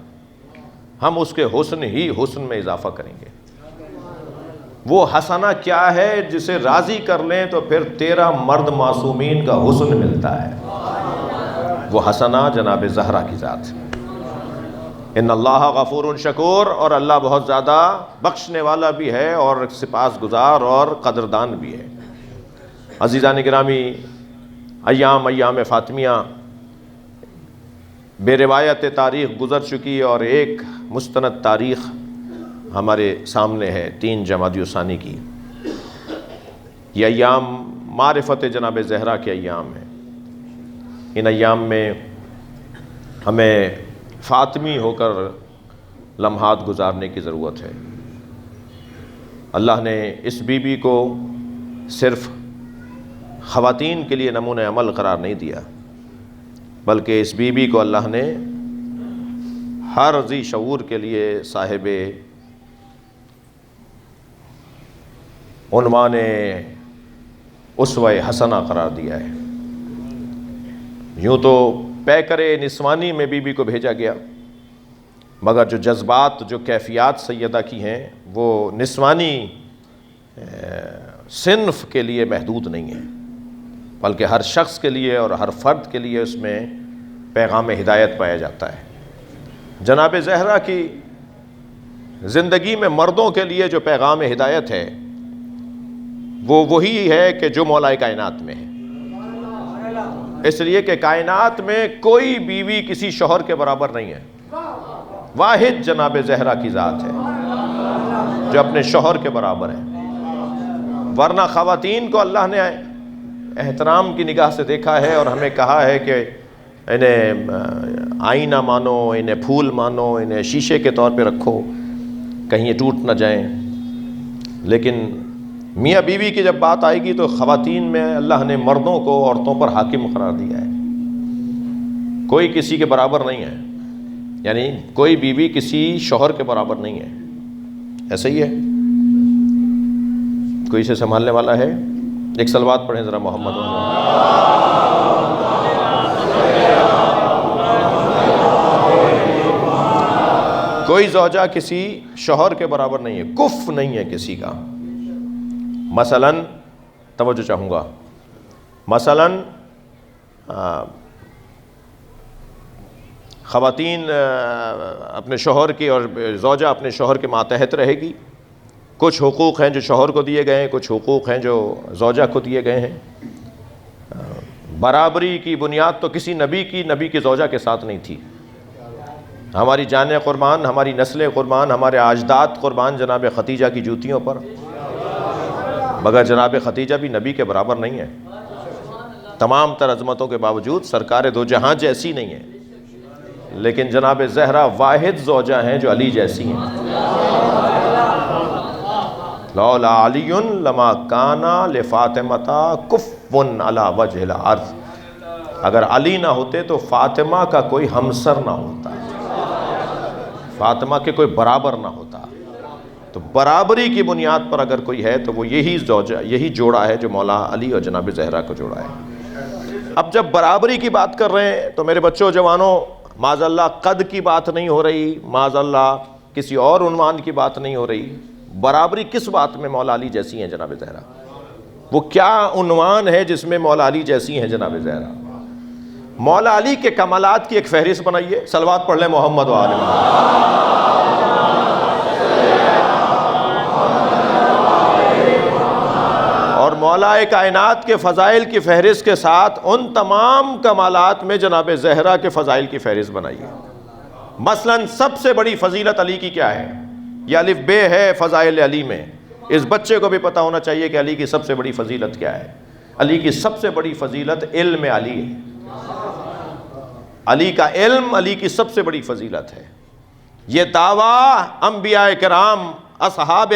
ہم اس کے حسن ہی حسن میں اضافہ کریں گے۔ وہ حسنہ کیا ہے؟ جسے راضی کر لیں تو پھر 13 مرد معصومین کا حسن ملتا ہے۔ وہ حسنہ جناب زہرا کی ذات ہے۔ ان اللہ غفور شکور، اور اللہ بہت زیادہ بخشنے والا بھی ہے اور سپاس گزار اور قدردان بھی ہے۔ عزیزان گرامی، ایام فاطمیہ بے روایت تاریخ گزر چکی، اور ایک مستند تاریخ ہمارے سامنے ہے 3 جمادی الثانی کی۔ یہ ایام معرفت جناب زہرا کے ایام ہیں۔ ان ایام میں ہمیں فاطمی ہو کر لمحات گزارنے کی ضرورت ہے۔ اللہ نے اس بی بی کو صرف خواتین کے لیے نمونہ عمل قرار نہیں دیا، بلکہ اس بی بی کو اللہ نے ہر ذی شعور کے لیے صاحب عنوان اسوہ حسنہ قرار دیا ہے۔ یوں تو پیکر نسوانی میں بی بی کو بھیجا گیا، مگر جو جذبات، جو کیفیات سیدہ کی ہیں وہ نسوانی صنف کے لیے محدود نہیں ہیں، بلکہ ہر شخص کے لیے اور ہر فرد کے لیے اس میں پیغام ہدایت پایا جاتا ہے۔ جناب زہرا کی زندگی میں مردوں کے لیے جو پیغام ہدایت ہے وہ وہی ہے کہ جو مولا کائنات میں ہے، اس لیے کہ کائنات میں کوئی بیوی کسی شوہر کے برابر نہیں ہے، واحد جناب زہرا کی ذات ہے جو اپنے شوہر کے برابر ہے۔ ورنہ خواتین کو اللہ نے احترام کی نگاہ سے دیکھا ہے اور ہمیں کہا ہے کہ انہیں آئینہ مانو، انہیں پھول مانو، انہیں شیشے کے طور پہ رکھو، کہیں یہ ٹوٹ نہ جائیں۔ لیکن میاں بیوی کی جب بات آئے گی تو خواتین میں اللہ نے مردوں کو عورتوں پر حاکم قرار دیا ہے، کوئی کسی کے برابر نہیں ہے، یعنی کوئی بیوی کسی شوہر کے برابر نہیں ہے۔ ایسا ہی ہے، کوئی اسے سنبھالنے والا ہے؟ ایک صلوات پڑھیں ذرا محمد۔ کوئی زوجہ کسی شوہر کے برابر نہیں ہے، کف نہیں ہے کسی کا۔ مثلاً توجہ چاہوں گا، مثلاً خواتین اپنے شوہر کی اور زوجہ اپنے شوہر کے ماتحت رہے گی۔ کچھ حقوق ہیں جو شوہر کو دیے گئے ہیں، کچھ حقوق ہیں جو زوجہ کو دیے گئے ہیں۔ برابری کی بنیاد تو کسی نبی کی زوجہ کے ساتھ نہیں تھی۔ ہماری جانیں قربان، ہماری نسلیں قربان، ہمارے اجداد قربان جناب خدیجہ کی جوتیوں پر، مگر جناب خدیجہ بھی نبی کے برابر نہیں ہے۔ تمام تر عظمتوں کے باوجود سرکار دو جہاں جیسی نہیں ہے۔ لیکن جناب زہرا واحد زوجہ ہیں جو علی جیسی ہیں. لولا علی لما کانا لفاطمہ کفن علی وجہ الارض. اگر علی نہ ہوتے تو فاطمہ کا کوئی ہمسر نہ ہوتا، فاطمہ کے کوئی برابر نہ ہوتا. تو برابری کی بنیاد پر اگر کوئی ہے تو وہ یہی جوڑا ہے جو مولا علی اور جناب زہرا کو جوڑا ہے. اب جب برابری کی بات کر رہے ہیں تو میرے بچوں جوانوں، معاذ اللہ قد کی بات نہیں ہو رہی، معاذ اللہ کسی اور عنوان کی بات نہیں ہو رہی. برابری کس بات میں مولا علی جیسی ہیں جناب زہرا؟ وہ کیا عنوان ہے جس میں مولا علی جیسی ہیں جناب زہرا؟ مولا علی کے کمالات کی ایک فہرست بنائیے. صلوات پڑھ لیں محمد و آل محمد. اور مولا کائنات کے فضائل کی فہرست کے ساتھ ان تمام کمالات میں جناب زہرا کے فضائل کی فہرست بنائیے. مثلا سب سے بڑی فضیلت علی کی کیا ہے؟ یہ الف بے ہے فضائل علی میں. اس بچے کو بھی پتا ہونا چاہیے کہ علی کی سب سے بڑی فضیلت کیا ہے. علی کی سب سے بڑی فضیلت علم علی ہے. علی کا علم علی کی سب سے بڑی فضیلت ہے. یہ دعویٰ انبیاء کرام اصحاب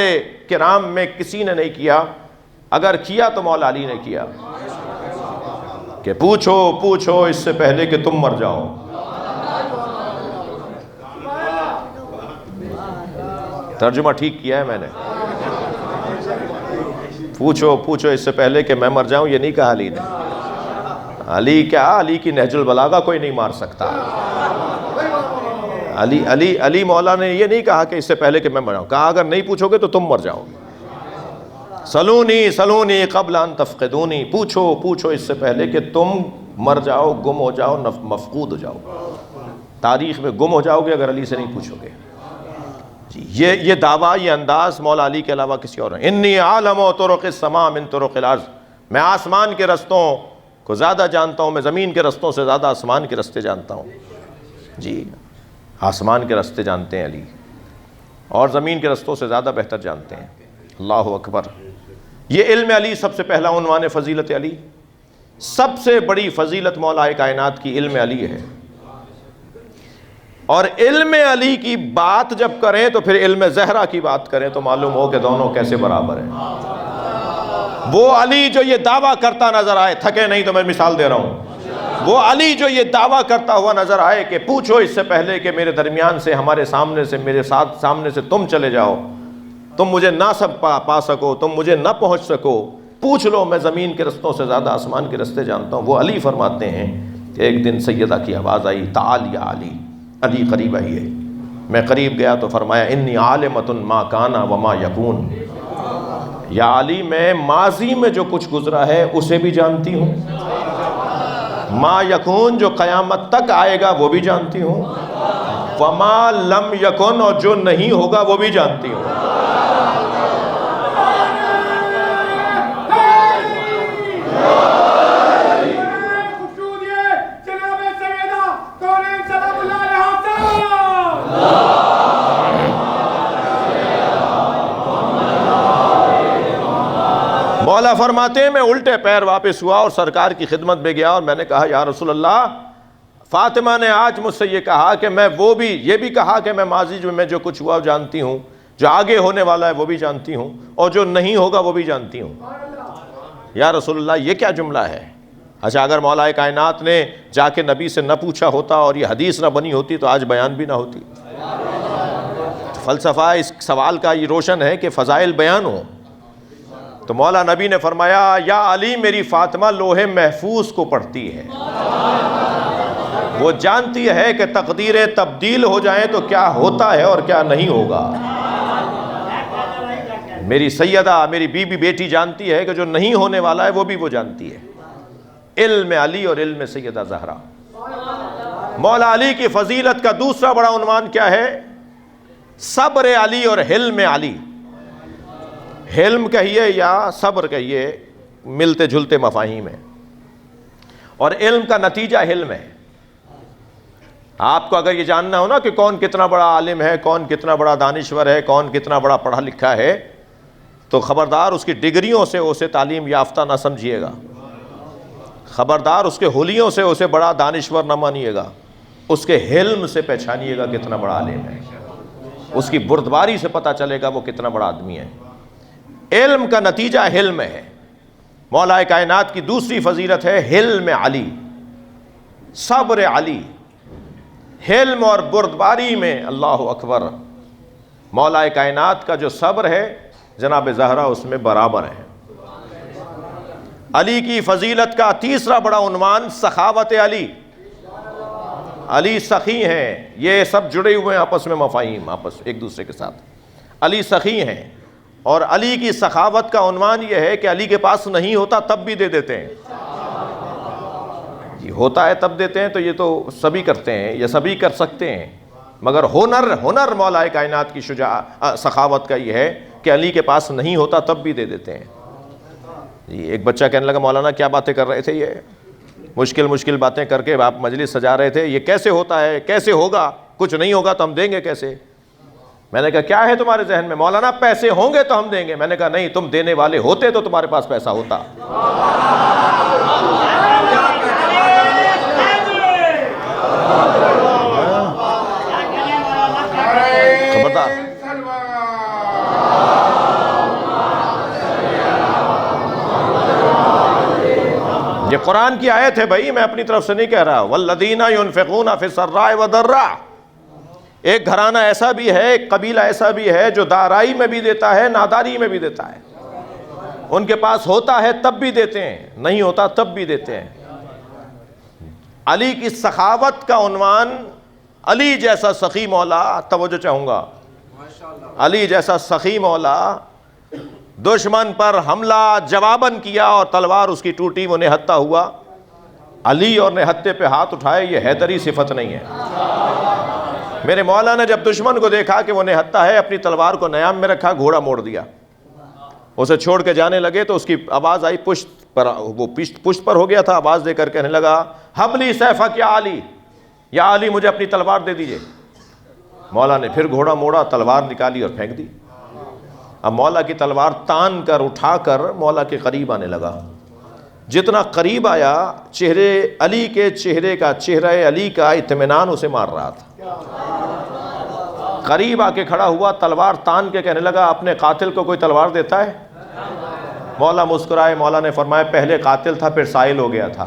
کرام میں کسی نے نہیں کیا. اگر کیا تو مولا علی نے کیا کہ پوچھو اس سے پہلے کہ تم مر جاؤ. ترجمہ ٹھیک کیا ہے میں نے؟ پوچھو اس سے پہلے کہ میں مر جاؤں، یہ نہیں کہا علی نے. علی کیا، علی کی نہج البلاغہ کوئی نہیں مار سکتا. علی مولا نے یہ نہیں کہا کہ اس سے پہلے کہ میں مر جاؤں، کہا اگر نہیں پوچھو گے تو تم مر جاؤ گے. سلونی قبل ان تفقدونی. پوچھو اس سے پہلے کہ تم مر جاؤ، گم ہو جاؤ، مفقود ہو جاؤ، تاریخ میں گم ہو جاؤ گے اگر علی سے نہیں پوچھو گے. یہ دعویٰ، یہ انداز مولا علی کے علاوہ کسی اور نہیں. انی عالم طرق السماء من طرق الارض. میں آسمان کے رستوں کو زیادہ جانتا ہوں، میں زمین کے رستوں سے زیادہ آسمان کے رستے جانتا ہوں. جی آسمان کے رستے جانتے ہیں علی، اور زمین کے رستوں سے زیادہ بہتر جانتے ہیں. اللہ اکبر. یہ علم علی سب سے پہلا عنوان فضیلت علی. سب سے بڑی فضیلت مولا کائنات کی علم علی ہے. اور علم علی کی بات جب کریں تو پھر علم زہرا کی بات کریں تو معلوم ہو کہ دونوں کیسے برابر ہیں. وہ علی جو یہ دعویٰ کرتا نظر آئے، تھکے نہیں تو میں مثال دے رہا ہوں، وہ علی جو یہ دعویٰ کرتا ہوا نظر آئے کہ پوچھو اس سے پہلے کہ میرے درمیان سے، ہمارے سامنے سے، میرے ساتھ سامنے سے تم چلے جاؤ، تم مجھے نہ سب پا سکو، تم مجھے نہ پہنچ سکو، پوچھ لو، میں زمین کے رستوں سے زیادہ آسمان کے رستے جانتا ہوں. وہ علی فرماتے ہیں کہ ایک دن سیدہ کی آواز آئی، تعال یا علی. علی قریب آئیے. میں قریب گیا تو فرمایا انی عالمۃ ما کان وما یکون. یا علی میں ماضی میں جو کچھ گزرا ہے اسے بھی جانتی ہوں، ما یکون جو قیامت تک آئے گا وہ بھی جانتی ہوں، وما لم یکن اور جو نہیں ہوگا وہ بھی جانتی ہوں. مولا فرماتے ہیں میں الٹے پیر واپس ہوا اور سرکار کی خدمت میں گیا اور میں نے کہا یا رسول اللہ، فاطمہ نے آج مجھ سے یہ کہا کہ میں یہ بھی کہا کہ میں ماضی میں جو کچھ ہوا جانتی ہوں، جو آگے ہونے والا ہے وہ بھی جانتی ہوں، اور جو نہیں ہوگا وہ بھی جانتی ہوں. یا رسول اللہ یہ کیا جملہ ہے؟ اچھا اگر مولا کائنات نے جا کے نبی سے نہ پوچھا ہوتا اور یہ حدیث نہ بنی ہوتی تو آج بیان بھی نہ ہوتی. فلسفہ اس سوال کا یہ روشن ہے کہ فضائل بیان ہوں. تو مولا نبی نے فرمایا یا علی میری فاطمہ لوح محفوظ کو پڑھتی ہے، وہ جانتی ہے کہ تقدیریں تبدیل ہو جائیں تو کیا ہوتا ہے اور کیا نہیں ہوگا. میری سیدہ، میری بیوی بیٹی جانتی ہے کہ جو نہیں ہونے والا ہے وہ بھی وہ جانتی ہے. علم علی اور علم سیدہ زہرا. مولا علی کی فضیلت کا دوسرا بڑا عنوان کیا ہے؟ صبر علی اور حلم علی. حلم کہیے یا صبر کہیے، ملتے جھلتے مفاہیم ہیں، اور علم کا نتیجہ حلم ہے. آپ کو اگر یہ جاننا ہو نا کہ کون کتنا بڑا عالم ہے، کون کتنا بڑا دانشور ہے، کون کتنا بڑا پڑھا لکھا ہے، تو خبردار اس کی ڈگریوں سے اسے تعلیم یافتہ نہ سمجھیے گا، خبردار اس کے حلیوں سے اسے بڑا دانشور نہ مانیے گا. اس کے حلم سے پہچانیے گا کتنا بڑا عالم ہے، اس کی بردباری سے پتہ چلے گا وہ کتنا بڑا آدمی ہے۔ علم کا نتیجہ حلم ہے۔ مولا کائنات کی دوسری فضیلت ہے حلم علی، صبر علی۔ حلم اور بردباری میں اللہ اکبر، مولا کائنات کا جو صبر ہے جناب زہرا اس میں برابر ہے۔ علی کی فضیلت کا تیسرا بڑا عنوان سخاوت علی۔ علی سخی ہیں، یہ سب جڑے ہوئے ہیں آپس میں، مفاہیم آپس ایک دوسرے کے ساتھ۔ علی سخی ہیں، اور علی کی سخاوت کا عنوان یہ ہے کہ علی کے پاس نہیں ہوتا تب بھی دے دیتے ہیں۔ یہ ہوتا ہے تب دیتے ہیں تو یہ تو سبھی کرتے ہیں، یہ سبھی کر سکتے ہیں، مگر ہنر مولا کائنات کی سخاوت کا یہ ہے کہ علی کے پاس نہیں ہوتا تب بھی دے دیتے ہیں۔ ایک بچہ کہنے لگا مولانا کیا باتیں کر رہے تھے، یہ مشکل باتیں کر کے آپ مجلس سجا رہے تھے، یہ کیسے ہوتا ہے، کیسے ہوگا، کچھ نہیں ہوگا تو ہم دیں گے کیسے؟ میں نے کہا کیا ہے تمہارے ذہن میں؟ مولانا پیسے ہوں گے تو ہم دیں گے۔ میں نے کہا نہیں، تم دینے والے ہوتے تو تمہارے پاس پیسہ ہوتا۔ خبردار۔ یہ قرآن کی آیت ہے بھائی، میں اپنی طرف سے نہیں کہہ رہا۔ والذین ينفقون فی السراء والضراء، ایک گھرانہ ایسا بھی ہے، ایک قبیلہ ایسا بھی ہے جو دارائی میں بھی دیتا ہے، ناداری میں بھی دیتا ہے۔ ان کے پاس ہوتا ہے تب بھی دیتے ہیں، نہیں ہوتا تب بھی دیتے ہیں۔ علی کی سخاوت کا عنوان، علی جیسا سخی مولا، توجہ چاہوں گا، علی جیسا سخی مولا دشمن پر حملہ جواباً کیا اور تلوار اس کی ٹوٹی، وہ نہتہ ہوا۔ علی اور نہتے پہ ہاتھ اٹھائے، یہ حیدری صفت نہیں ہے۔ میرے مولا نے جب دشمن کو دیکھا کہ وہ نہتہ ہے، اپنی تلوار کو نیام میں رکھا، گھوڑا موڑ دیا، اسے چھوڑ کے جانے لگے تو اس کی آواز آئی پشت پر، وہ پشت پر ہو گیا تھا، آواز دے کر کہنے لگا حبلی سیفک یا علی، یا علی مجھے اپنی تلوار دے دیجئے۔ مولا نے پھر گھوڑا موڑا، تلوار نکالی اور پھینک دی۔ اب مولا کی تلوار تان کر اٹھا کر مولا کے قریب آنے لگا۔ جتنا قریب آیا، چہرے علی کے چہرہ علی کا اطمینان اسے مار رہا تھا۔ قریب آ کے کھڑا ہوا، تلوار تان کے کہنے لگا اپنے قاتل کو کوئی تلوار دیتا ہے؟ مولا مسکرائے، مولا نے فرمایا پہلے قاتل تھا پھر سائل ہو گیا تھا۔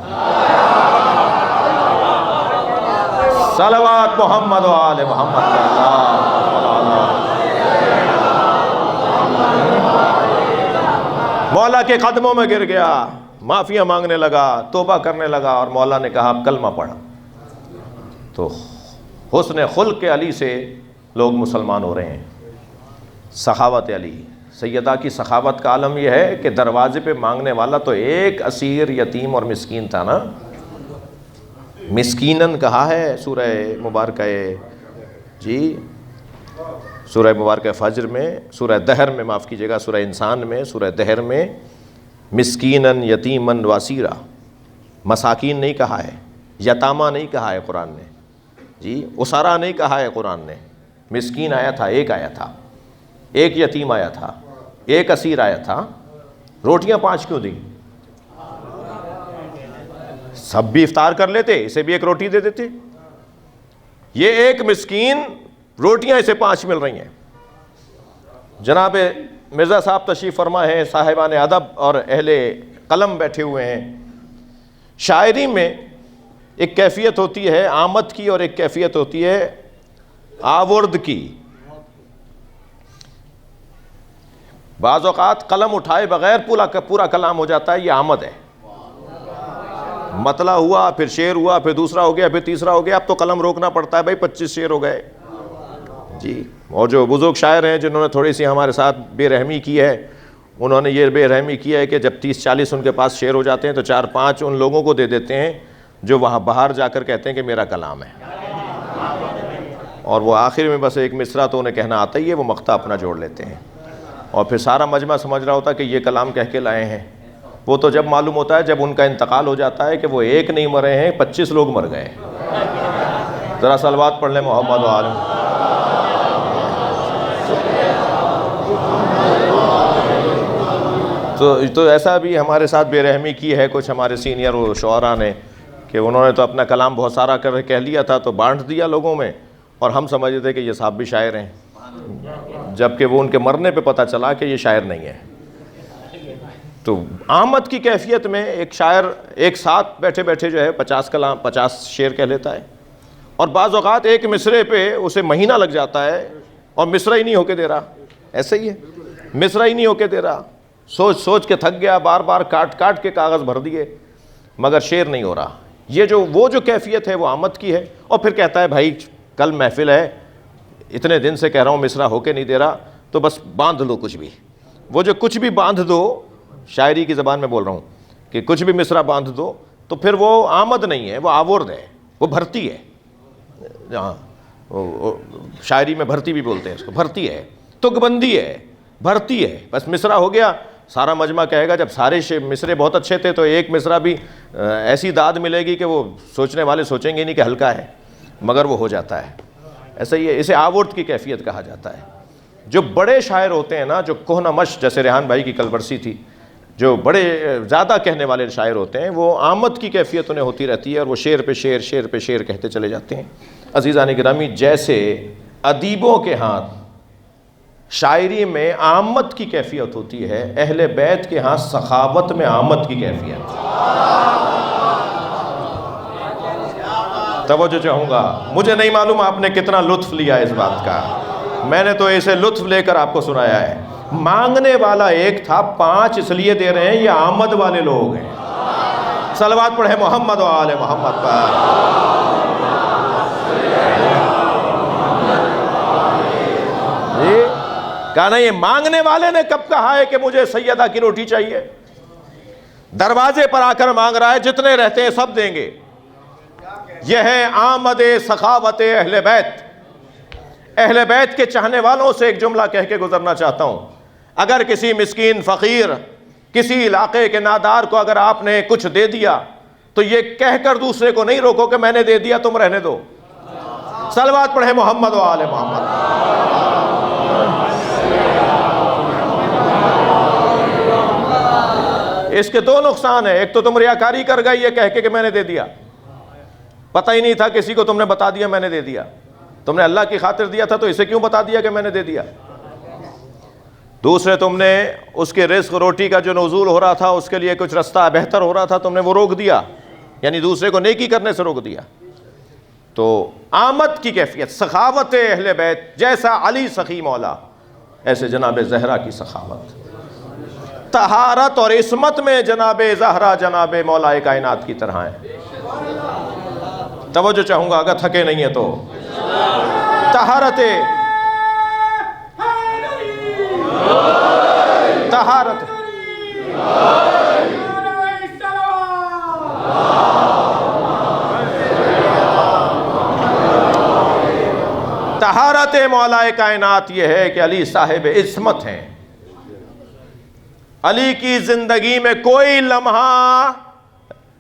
صلوات محمد و آل محمد۔ مولا کے قدموں میں گر گیا، معافیاں مانگنے لگا، توبہ کرنے لگا، اور مولا نے کہا اب کلمہ پڑھا۔ تو حسن خلق کے علی سے لوگ مسلمان ہو رہے ہیں۔ سخاوت علی، سیدہ کی سخاوت کا عالم یہ ہے کہ دروازے پہ مانگنے والا تو ایک اسیر، یتیم اور مسکین تھا نا، مسکینن کہا ہے سورہ مبارکہ سورہ مبارکہ فجر میں، سورہ دہر میں، معاف کیجیے گا، سورہ انسان میں، سورہ دہر میں مسکینن یتیمن واسیرا، مساکین نہیں کہا ہے، یتامہ نہیں کہا ہے قرآن نے، اسارا نہیں کہا ہے قرآن نے، مسکین آیا تھا، ایک آیا تھا، ایک یتیم آیا تھا، ایک اسیر آیا تھا۔ روٹیاں 5 کیوں دیں؟ سب بھی افطار کر لیتے، اسے بھی ایک روٹی دے دیتے۔ یہ ایک مسکین، روٹیاں اسے 5 مل رہی ہیں۔ جناب مرزا صاحب تشریف فرما ہیں، صاحبان ادب اور اہل قلم بیٹھے ہوئے ہیں۔ شاعری میں ایک کیفیت ہوتی ہے آمد کی اور ایک کیفیت ہوتی ہے آورد کی۔ بعض اوقات قلم اٹھائے بغیر پورا کلام ہو جاتا ہے، یہ آمد ہے۔ مطلع ہوا، پھر شعر ہوا، پھر دوسرا ہو گیا، پھر تیسرا ہو گیا، اب تو قلم روکنا پڑتا ہے بھائی، 25 شعر ہو گئے جی۔ اور جو بزرگ شاعر ہیں جنہوں نے تھوڑی سی ہمارے ساتھ بے رحمی کی ہے، انہوں نے یہ بے رحمی کی ہے کہ جب 30-40 ان کے پاس شعر ہو جاتے ہیں تو 4-5 ان لوگوں کو دے دیتے ہیں جو وہاں باہر جا کر کہتے ہیں کہ میرا کلام ہے، اور وہ آخر میں بس ایک مصرع تو انہیں کہنا آتا ہی ہے، وہ مقطع اپنا جوڑ لیتے ہیں، اور پھر سارا مجمع سمجھ رہا ہوتا ہے کہ یہ کلام کہہ کے لائے ہیں۔ وہ تو جب معلوم ہوتا ہے جب ان کا انتقال ہو جاتا ہے کہ وہ ایک نہیں مرے ہیں، 25 لوگ مر گئے۔ ذرا صلوات پڑھ لیں محمد و آل۔ تو ایسا بھی ہمارے ساتھ بے رحمی کی ہے کچھ ہمارے سینئر شعراء نے کہ انہوں نے تو اپنا کلام بہت سارا کہہ لیا تھا تو بانٹ دیا لوگوں میں، اور ہم سمجھتے تھے کہ یہ صاحب بھی شاعر ہیں، جبکہ وہ ان کے مرنے پہ پتہ چلا کہ یہ شاعر نہیں ہے۔ تو آمد کی کیفیت میں ایک شاعر ایک ساتھ بیٹھے بیٹھے جو ہے 50 شعر کہہ لیتا ہے، اور بعض اوقات ایک مصرے پہ اسے مہینہ لگ جاتا ہے اور مصرع ہی نہیں ہو کے دے رہا۔ ایسے ہی ہے، مصرع ہی نہیں ہو کے دے رہا، سوچ سوچ کے تھک گیا، بار بار کاٹ کاٹ کے کاغذ بھر دیے، مگر شعر نہیں ہو رہا۔ یہ وہ جو کیفیت ہے وہ آمد کی ہے۔ اور پھر کہتا ہے بھائی کل محفل ہے، اتنے دن سے کہہ رہا ہوں مصرع ہو کے نہیں دے رہا، تو بس باندھ دو کچھ بھی۔ وہ جو کچھ بھی باندھ دو، شاعری کی زبان میں بول رہا ہوں کہ کچھ بھی مصرع باندھ دو، تو پھر وہ آمد نہیں ہے، وہ آورد ہے، وہ بھرتی ہے۔ ہاں، شاعری میں بھرتی بھی بولتے ہیں اس کو، بھرتی ہے، تک بندی ہے، بھرتی ہے۔ بس مصرع ہو گیا، سارا مجمع کہے گا جب سارے مصرے بہت اچھے تھے تو ایک مصرع بھی ایسی داد ملے گی کہ وہ سوچنے والے سوچیں گے نہیں کہ ہلکا ہے، مگر وہ ہو جاتا ہے۔ ایسا ہی ہے، اسے آورد کی کیفیت کہا جاتا ہے۔ جو بڑے شاعر ہوتے ہیں نا، جو کوہنہ مش جیسے ریحان بھائی کی کل برسی تھی، جو بڑے زیادہ کہنے والے شاعر ہوتے ہیں، وہ آمد کی کیفیت انہیں ہوتی رہتی ہے، اور وہ شعر پہ شعر، شعر پہ شعر کہتے چلے جاتے ہیں۔ عزیزان گرامی، جیسے ادیبوں کے ہاتھ شاعری میں آمد کی کیفیت ہوتی ہے، اہل بیت کے ہاں سخاوت میں آمد کی کیفیت۔ توجہ چاہوں گا، مجھے نہیں معلوم آپ نے کتنا لطف لیا اس بات کا، میں نے تو اسے لطف لے کر آپ کو سنایا ہے۔ مانگنے والا ایک تھا، 5 اس لیے دے رہے ہیں، یہ آمد والے لوگ ہیں۔ صلوات پڑھیں محمد و آل محمد پر۔ کہا نہیں، مانگنے والے نے کب کہا ہے کہ مجھے سیدہ کی روٹی چاہیے؟ دروازے پر آ کر مانگ رہا ہے، جتنے رہتے ہیں سب دیں گے۔ یہ ہے آمد سخاوت اہل بیت۔ اہل بیت کے چاہنے والوں سے ایک جملہ کہہ کے گزرنا چاہتا ہوں۔ اگر کسی مسکین فقیر، کسی علاقے کے نادار کو اگر آپ نے کچھ دے دیا تو یہ کہہ کر دوسرے کو نہیں روکو کہ میں نے دے دیا تم رہنے دو۔ صلوات پڑھیں محمد و آل محمد۔ اس کے 2 نقصان ہیں، ایک تو تم ریاکاری کر گئے یہ کہہ کے کہ میں نے دے دیا، پتہ ہی نہیں تھا کسی کو، تم نے بتا دیا میں نے دے دیا۔ تم نے اللہ کی خاطر دیا تھا تو اسے کیوں بتا دیا کہ میں نے دے دیا؟ دوسرے، تم نے اس کے رزق روٹی کا جو نزول ہو رہا تھا اس کے لیے کچھ رستہ بہتر ہو رہا تھا، تم نے وہ روک دیا، یعنی دوسرے کو نیکی کرنے سے روک دیا۔ تو آمد کی کیفیت، سخاوت اہل بیت، جیسا علی سخی مولا ایسے جناب زہرا کی سخاوت۔ طہارت اور عصمت میں جناب زہرا جناب مولا کائنات کی طرح ہیں۔ توجہ چاہوں گا اگر تھکے نہیں ہیں تو۔ طہارت طہارت مولا کائنات یہ ہے کہ علی صاحب عصمت ہیں۔ علی کی زندگی میں کوئی لمحہ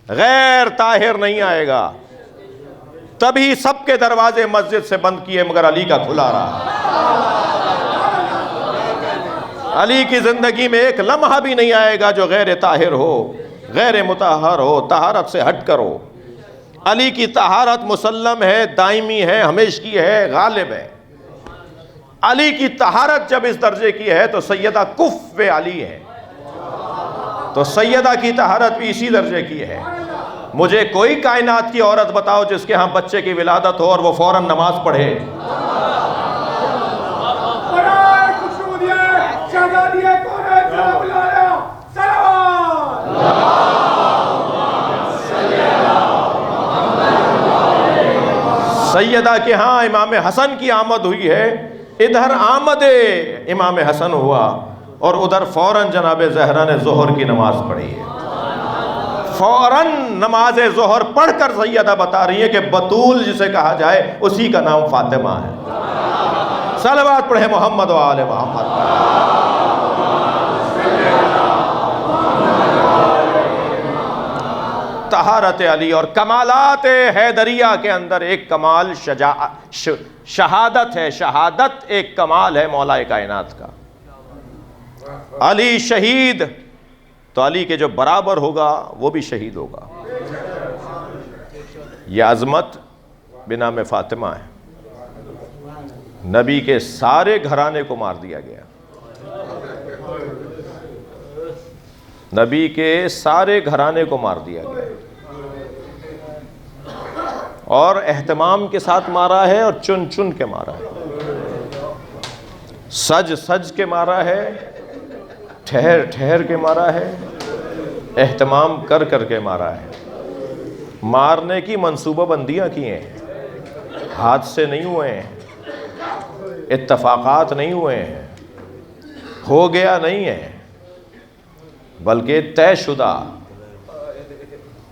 غیر طاہر نہیں آئے گا، تبھی سب کے دروازے مسجد سے بند کیے مگر علی کا کھلا رہا۔ علی کی زندگی میں ایک لمحہ بھی نہیں آئے گا جو غیر طاہر ہو، غیر مطہر ہو، طہارت سے ہٹ کر ہو۔ علی کی طہارت مسلم ہے، دائمی ہے، ہمیشگی ہے، غالب ہے۔ علی کی طہارت جب اس درجے کی ہے تو سیدہ کف علی ہے، تو سیدہ کی طہارت بھی اسی درجے کی ہے۔ مجھے کوئی کائنات کی عورت بتاؤ جس کے ہاں بچے کی ولادت ہو اور وہ فوراً نماز پڑھے۔ سیدہ کے ہاں امام حسن کی آمد ہوئی ہے، ادھر آمد امام حسن ہوا اور ادھر فوراً جناب زہرا نے ظہر کی نماز پڑھی ہے۔ فوراً نماز ظہر پڑھ کر سیدہ بتا رہی ہے کہ بطول جسے کہا جائے اسی کا نام فاطمہ ہے۔ صلوات پڑھیں محمد و آل محمد۔ طہارت علی اور کمالات حیدریہ کے اندر ایک کمال شہادت ہے۔ شہادت ایک کمال ہے مولا کائنات کا۔ علی شہید تو علی کے جو برابر ہوگا وہ بھی شہید ہوگا۔ یہ عظمت بنام فاطمہ ہے. نبی کے سارے گھرانے کو مار دیا گیا. نبی کے سارے گھرانے کو مار دیا گیا اور اہتمام کے ساتھ مارا ہے اور چن چن کے مارا ہے. سج سج کے مارا ہے, ٹھہر ٹھہر کے مارا ہے, اہتمام کر کر کے مارا ہے. مارنے کی منصوبہ بندیاں کی ہیں, حادثے نہیں ہوئے ہیں, اتفاقات نہیں ہوئے ہیں, ہو گیا نہیں ہے, بلکہ طے شدہ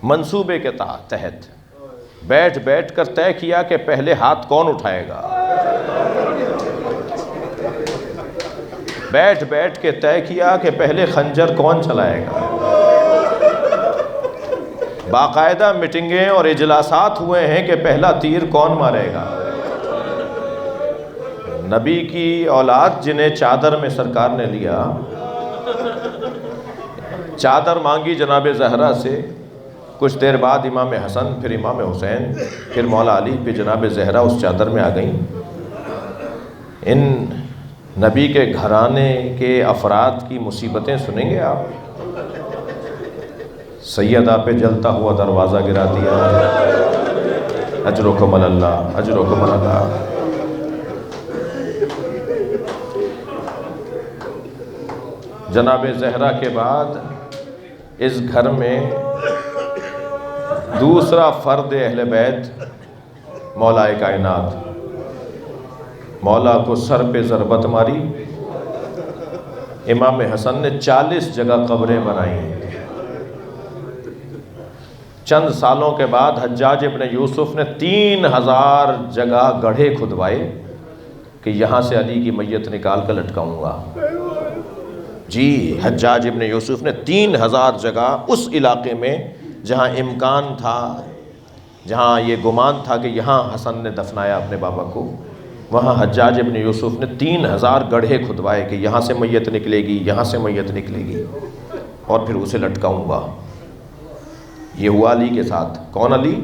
منصوبے کے تحت بیٹھ بیٹھ کر طے کیا کہ پہلے ہاتھ کون اٹھائے گا. بیٹھ بیٹھ کے طے کیا کہ پہلے خنجر کون چلائے گا. باقاعدہ میٹنگیں اور اجلاسات ہوئے ہیں کہ پہلا تیر کون مارے گا. نبی کی اولاد جنہیں چادر میں سرکار نے لیا, چادر مانگی جناب زہرا سے, کچھ دیر بعد امام حسن, پھر امام حسین, پھر مولا علی, پھر جناب زہرا اس چادر میں آ گئیں. ان نبی کے گھرانے کے افراد کی مصیبتیں سنیں گے آپ. سیدہ پہ جلتا ہوا دروازہ گرا دیا, اجرکم اللہ, اجرکم اللہ. جناب زہرا کے بعد اس گھر میں دوسرا فرد اہل بیت مولا کائنات, مولا کو سر پہ ضربت ماری. امام حسن نے 40 جگہ قبریں بنائی ہیں. چند سالوں کے بعد حجاج ابن یوسف نے 3000 جگہ گڑھے کھدوائے کہ یہاں سے علی کی میت نکال کر لٹکاؤں گا. جی, حجاج ابن یوسف نے 3000 جگہ اس علاقے میں جہاں امکان تھا, جہاں یہ گمان تھا کہ یہاں حسن نے دفنایا اپنے بابا کو, وہاں حجاج ابن یوسف نے 3000 گڑھے کھدوائے کہ یہاں سے میت نکلے گی, یہاں سے میت نکلے گی, اور پھر اسے لٹکاؤں گا. یہ ہوا علی کے ساتھ. کون علی؟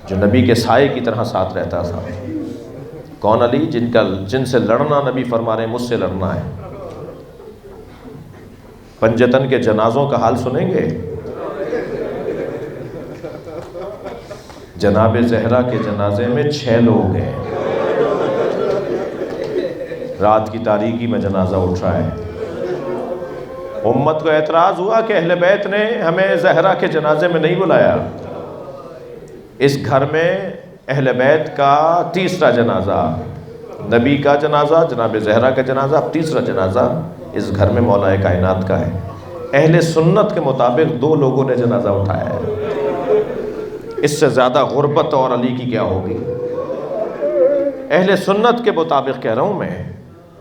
جو نبی کے سائے کی طرح ساتھ رہتا تھا. کون علی؟ جن سے لڑنا نبی فرما رہے ہیں مجھ سے لڑنا ہے. پنجتن کے جنازوں کا حال سنیں گے. جناب زہرا کے جنازے میں 6 لوگ ہیں. رات کی تاریکی میں جنازہ اٹھ رہا ہے. امت کو اعتراض ہوا کہ اہل بیت نے ہمیں زہرا کے جنازے میں نہیں بلایا. اس گھر میں اہل بیت کا تیسرا جنازہ, نبی کا جنازہ, جناب زہرا کا جنازہ, اب تیسرا جنازہ اس گھر میں مولا کائنات کا ہے. اہل سنت کے مطابق 2 لوگوں نے جنازہ اٹھایا ہے. اس سے زیادہ غربت اور علی کی کیا ہوگی. اہل سنت کے مطابق کہہ رہا ہوں میں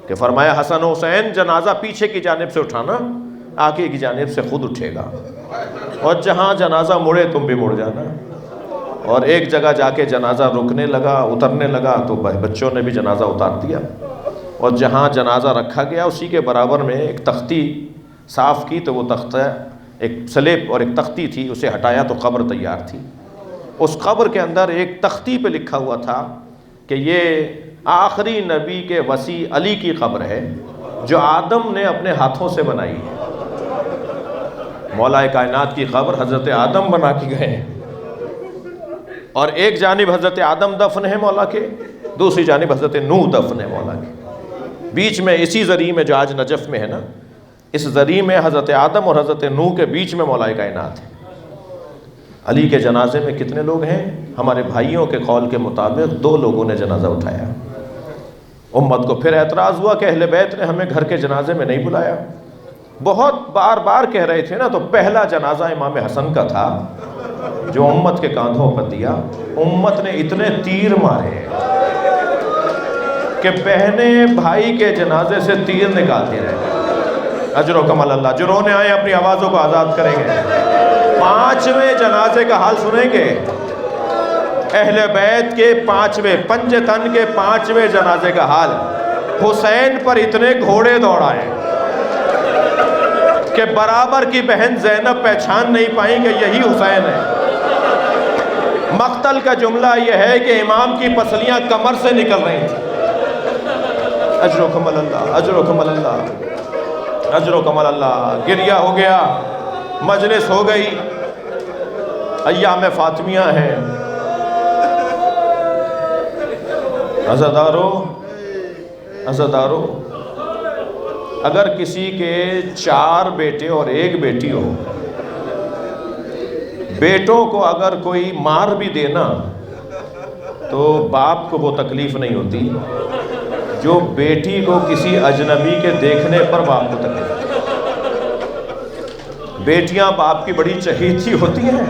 کہ فرمایا حسن حسین جنازہ پیچھے کی جانب سے اٹھانا, آگے کی جانب سے خود اٹھے گا, اور جہاں جنازہ مڑے تم بھی مڑ جانا. اور ایک جگہ جا کے جنازہ رکنے لگا, اترنے لگا, تو بچوں نے بھی جنازہ اتار دیا, اور جہاں جنازہ رکھا گیا اسی کے برابر میں ایک تختی صاف کی, تو وہ تختہ ایک سلیب اور ایک تختی تھی, اسے ہٹایا تو قبر تیار تھی. اس قبر کے اندر ایک تختی پہ لکھا ہوا تھا کہ یہ آخری نبی کے وصی علی کی قبر ہے جو آدم نے اپنے ہاتھوں سے بنائی ہے. مولا کائنات کی قبر حضرت آدم بنا کے گئے ہیں, اور ایک جانب حضرت آدم دفن ہے مولا کے, دوسری جانب حضرت نوح دفن ہے مولا کے. بیچ میں اسی زری میں جو آج نجف میں ہے نا, اس زری میں حضرت آدم اور حضرت نوح کے بیچ میں مولا کائنات ہے. علی کے جنازے میں کتنے لوگ ہیں؟ ہمارے بھائیوں کے قول کے مطابق 2 لوگوں نے جنازہ اٹھایا. امت کو پھر اعتراض ہوا کہ اہل بیت نے ہمیں گھر کے جنازے میں نہیں بلایا. بہت بار بار کہہ رہے تھے نا, تو پہلا جنازہ امام حسن کا تھا جو امت کے کاندھوں پر دیا. امت نے اتنے تیر مارے کہ بہنیں بھائی کے جنازے سے تیر نکالتی رہے. اجر و کمال اللہ. جو رونے آئے اپنی آوازوں کو آزاد کریں گے. 5ویں جنازے کا حال سنیں گے. اہل بیت کے 5ویں, پنجتن کے 5ویں جنازے کا حال. حسین پر اتنے گھوڑے دوڑائے کہ برابر کی بہن زینب پہچان نہیں پائیں کہ یہی حسین ہے. مقتل کا جملہ یہ ہے کہ امام کی پسلیاں کمر سے نکل رہی تھیں. اجرکم اللہ، اجرکم اللہ، اجرکم اللہ. گریہ ہو گیا، مجلس ہو گئی، ایام فاطمیہ ہیں. عزادارو، عزادارو، اگر کسی کے 4 بیٹے اور 1 بیٹی ہو، بیٹوں کو اگر کوئی مار بھی دینا تو باپ کو وہ تکلیف نہیں ہوتی جو بیٹی کو کسی اجنبی کے دیکھنے پر باپ کو تکلیف. بیٹیاں باپ کی بڑی چہیتی ہوتی ہیں،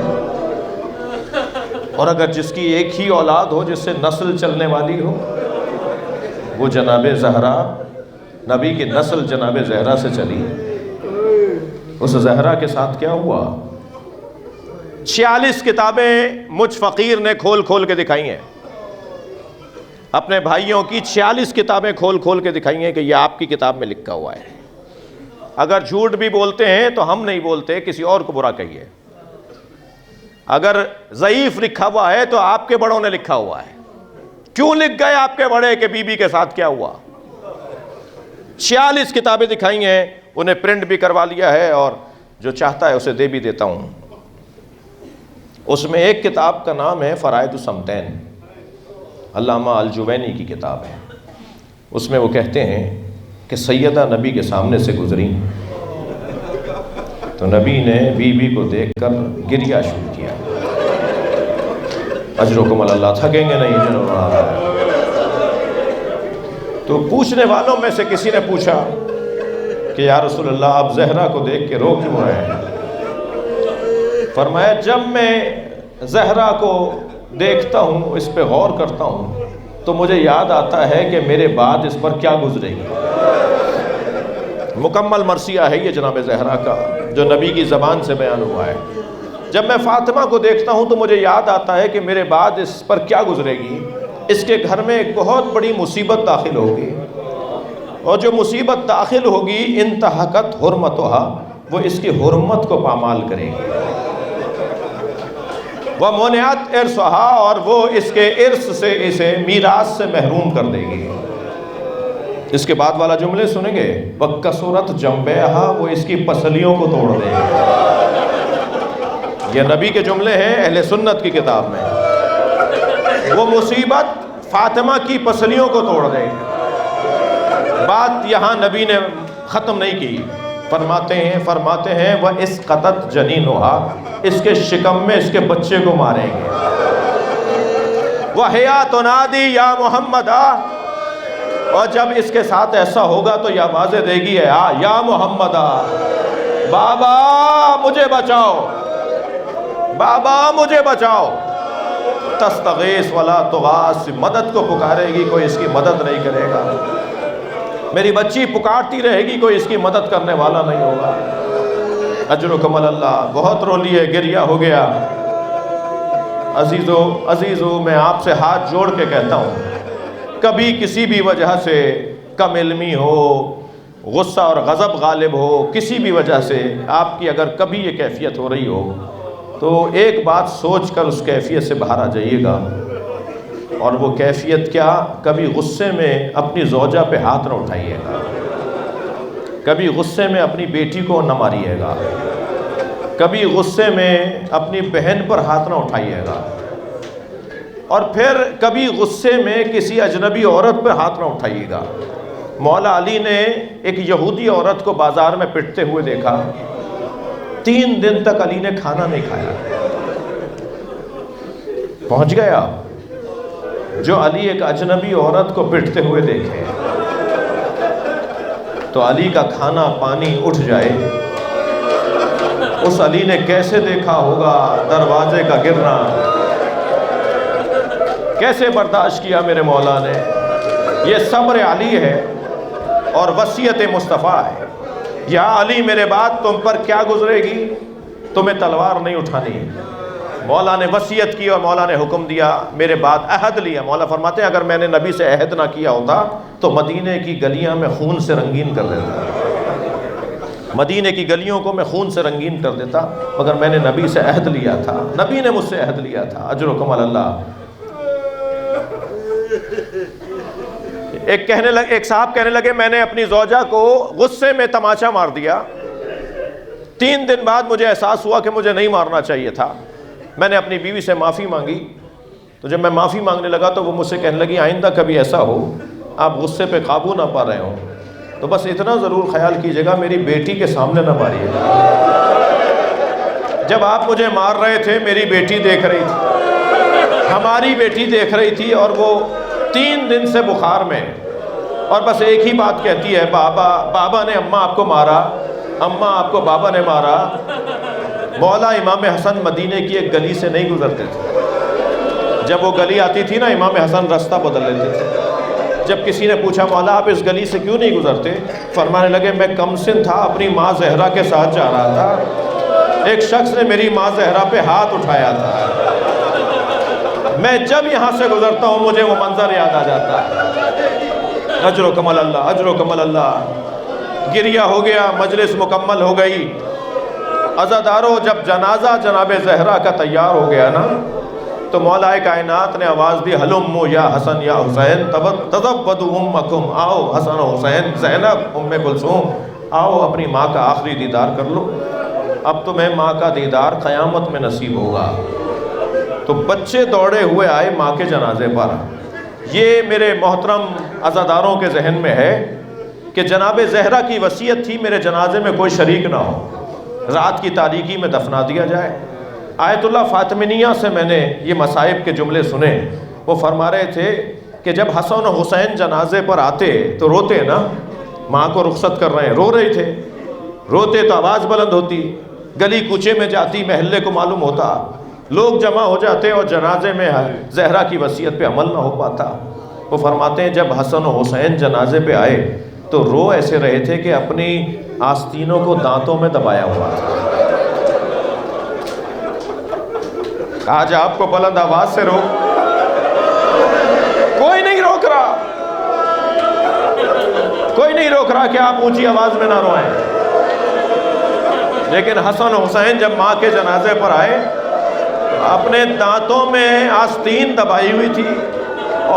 اور اگر جس کی ایک ہی اولاد ہو جس سے نسل چلنے والی ہو، وہ جناب زہرا، نبی کی نسل جناب زہرا سے چلی. اس زہرا کے ساتھ کیا ہوا؟ 46 کتابیں مجھ فقیر نے کھول کھول کے دکھائی ہیں، اپنے بھائیوں کی 46 کتابیں کھول کھول کے دکھائی ہیں کہ یہ آپ کی کتاب میں لکھا ہوا ہے. اگر جھوٹ بھی بولتے ہیں تو ہم نہیں بولتے، کسی اور کو برا کہیے. اگر ضعیف لکھا ہوا ہے تو آپ کے بڑوں نے لکھا ہوا ہے. کیوں لکھ گئے آپ کے بڑے کہ بی بی کے ساتھ کیا ہوا؟ 46 کتابیں دکھائی ہیں، انہیں پرنٹ بھی کروا لیا ہے، اور جو چاہتا ہے اسے دے بھی دیتا ہوں. اس میں ایک کتاب کا نام ہے فرائض الصمتین، علامہ الجوینی کی کتاب ہے. اس میں وہ کہتے ہیں کہ سیدہ نبی کے سامنے سے گزری تو نبی نے بی بی کو دیکھ کر گریہ شروع کیا. اجرکم اللہ، تھکیں گے نہیں جناب. تو پوچھنے والوں میں سے کسی نے پوچھا کہ یا رسول اللہ آپ زہرا کو دیکھ کے رو کیوں رہے ہیں؟ فرمایا جب میں زہرا کو دیکھتا ہوں، اس پہ غور کرتا ہوں تو مجھے یاد آتا ہے کہ میرے بعد اس پر کیا گزرے گی. مکمل مرثیہ ہے یہ جناب زہرا کا، جو نبی کی زبان سے بیان ہوا ہے. جب میں فاطمہ کو دیکھتا ہوں تو مجھے یاد آتا ہے کہ میرے بعد اس پر کیا گزرے گی. اس کے گھر میں ایک بہت بڑی مصیبت داخل ہوگی، اور جو مصیبت داخل ہوگی انتہکت حرمتہا، وہ اس کی حرمت کو پامال کرے گی. وَمُنِعَتْ إِرْثُهَا، اور وہ اس کے ارث سے، اسے میراث سے محروم کر دے گی. اس کے بعد والا جملے سنیں گے، وَكَسُرَتْ جَنْبَيْهَا، وہ اس کی پسلیوں کو توڑ دے گی. یہ نبی کے جملے ہیں اہل سنت کی کتاب میں. وہ مصیبت فاطمہ کی پسلیوں کو توڑ دے گی. بات یہاں نبی نے ختم نہیں کی، فرماتے ہیں وَإِسْقَطَتْ جَنِينُهَا، اس کے شکم میں اس کے بچے کو ماریں گے. وَهِيَا تُنَادِي يَا مُحَمَّدَ، اور جب اس کے ساتھ ایسا ہوگا تو یہ آوازیں دے گی یا محمد، بابا مجھے بچاؤ، بابا مجھے بچاؤ. تستغیث ولا تغاث، مدد کو پکارے گی، کوئی اس کی مدد نہیں کرے گا. میری بچی پکارتی رہے گی، کوئی اس کی مدد کرنے والا نہیں ہوگا. اجرکم اللہ. بہت رو لیے، گریہ ہو گیا. عزیزو میں آپ سے ہاتھ جوڑ کے کہتا ہوں، کبھی کسی بھی وجہ سے کم علمی ہو، غصہ اور غضب غالب ہو، کسی بھی وجہ سے آپ کی اگر کبھی یہ کیفیت ہو رہی ہو تو ایک بات سوچ کر اس کیفیت سے باہر آ جائیے گا. اور وہ کیفیت کیا؟ کبھی غصے میں اپنی زوجہ پہ ہاتھ نہ اٹھائیے گا، کبھی غصے میں اپنی بیٹی کو نہ ماریے گا، کبھی غصے میں اپنی بہن پر ہاتھ نہ اٹھائیے گا، اور پھر کبھی غصے میں کسی اجنبی عورت پہ ہاتھ نہ اٹھائیے گا. مولا علی نے ایک یہودی عورت کو بازار میں پٹتے ہوئے دیکھا. 3 دن تک علی نے کھانا نہیں کھایا. پہنچ گیا جو علی ایک اجنبی عورت کو پٹتے ہوئے دیکھے تو علی کا کھانا پانی اٹھ جائے. اس علی نے کیسے دیکھا ہوگا دروازے کا گرنا، کیسے برداشت کیا میرے مولا نے. یہ صبر علی ہے اور وصیت مصطفیٰ ہے. یا علی میرے بعد تم پر کیا گزرے گی؟ تمہیں تلوار نہیں اٹھانی. مولا نے وصیت کی اور مولا نے حکم دیا، میرے بعد عہد لیا. مولا فرماتے ہیں اگر میں نے نبی سے عہد نہ کیا ہوتا تو مدینے کی گلیاں میں خون سے رنگین کر دیتا. مدینے کی گلیوں کو میں خون سے رنگین کر دیتا، مگر میں نے نبی سے عہد لیا تھا، نبی نے مجھ سے عہد لیا تھا، اجرکم علی اللہ۔ ایک صاحب کہنے لگے میں نے اپنی زوجہ کو غصے میں تماچا مار دیا، 3 دن بعد مجھے احساس ہوا کہ مجھے نہیں مارنا چاہیے تھا، میں نے اپنی بیوی سے معافی مانگی، تو جب میں معافی مانگنے لگا تو وہ مجھ سے کہنے لگی آئندہ کبھی ایسا ہو آپ غصے پہ قابو نہ پا رہے ہوں تو بس اتنا ضرور خیال کیجئے گا میری بیٹی کے سامنے نہ ماریے گا۔ جب آپ مجھے مار رہے تھے میری بیٹی دیکھ رہی تھی، ہماری بیٹی دیکھ رہی تھی، اور وہ 3 دن سے بخار میں، اور بس ایک ہی بات کہتی ہے بابا نے اماں آپ کو مارا، اماں آپ کو بابا نے مارا۔ مولا امام حسن مدینے کی ایک گلی سے نہیں گزرتے تھے، جب وہ گلی آتی تھی نا امام حسن راستہ بدل لیتے تھے۔ جب کسی نے پوچھا مولا آپ اس گلی سے کیوں نہیں گزرتے، فرمانے لگے میں کم سن تھا، اپنی ماں زہرا کے ساتھ جا رہا تھا، ایک شخص نے میری ماں زہرا پہ ہاتھ اٹھایا تھا، میں جب یہاں سے گزرتا ہوں مجھے وہ منظر یاد آ جاتا ہے۔ اجرکم علی اللہ، اجرکم علی اللہ۔ گریہ ہو گیا، مجلس مکمل ہو گئی۔ عزادارو جب جنازہ جناب زہرا کا تیار ہو گیا نا تو مولا کائنات نے آواز دی ہلمو یا حسن یا حسین تزودوا امکم، آؤ حسن و حسین، زینب ام کلثوم، آؤ اپنی ماں کا آخری دیدار کر لو، اب تمہیں ماں کا دیدار قیامت میں نصیب ہوگا۔ تو بچے دوڑے ہوئے آئے ماں کے جنازے پر۔ یہ میرے محترم عزاداروں کے ذہن میں ہے کہ جناب زہرا کی وصیت تھی میرے جنازے میں کوئی شریک نہ ہو، رات کی تاریکی میں دفنا دیا جائے۔ آیت اللہ فاطمیہ سے میں نے یہ مصائب کے جملے سنے، وہ فرما رہے تھے کہ جب حسن و حسین جنازے پر آتے تو روتے نا، ماں کو رخصت کر رہے ہیں، رو رہے تھے، روتے تو آواز بلند ہوتی، گلی کوچے میں جاتی، محلے کو معلوم ہوتا، لوگ جمع ہو جاتے اور جنازے میں زہرا کی وصیت پہ عمل نہ ہو پاتا۔ وہ فرماتے ہیں جب حسن و حسین جنازے پہ آئے تو رو ایسے رہے تھے کہ اپنی آستینوں کو دانتوں میں دبایا ہوا تھا۔ آج آپ کو بلند آواز سے روک کوئی نہیں روک رہا، کوئی نہیں روک رہا کہ آپ اونچی آواز میں نہ روئیں، لیکن حسن و حسین جب ماں کے جنازے پر آئے اپنے دانتوں میں آستین دبائی ہوئی تھی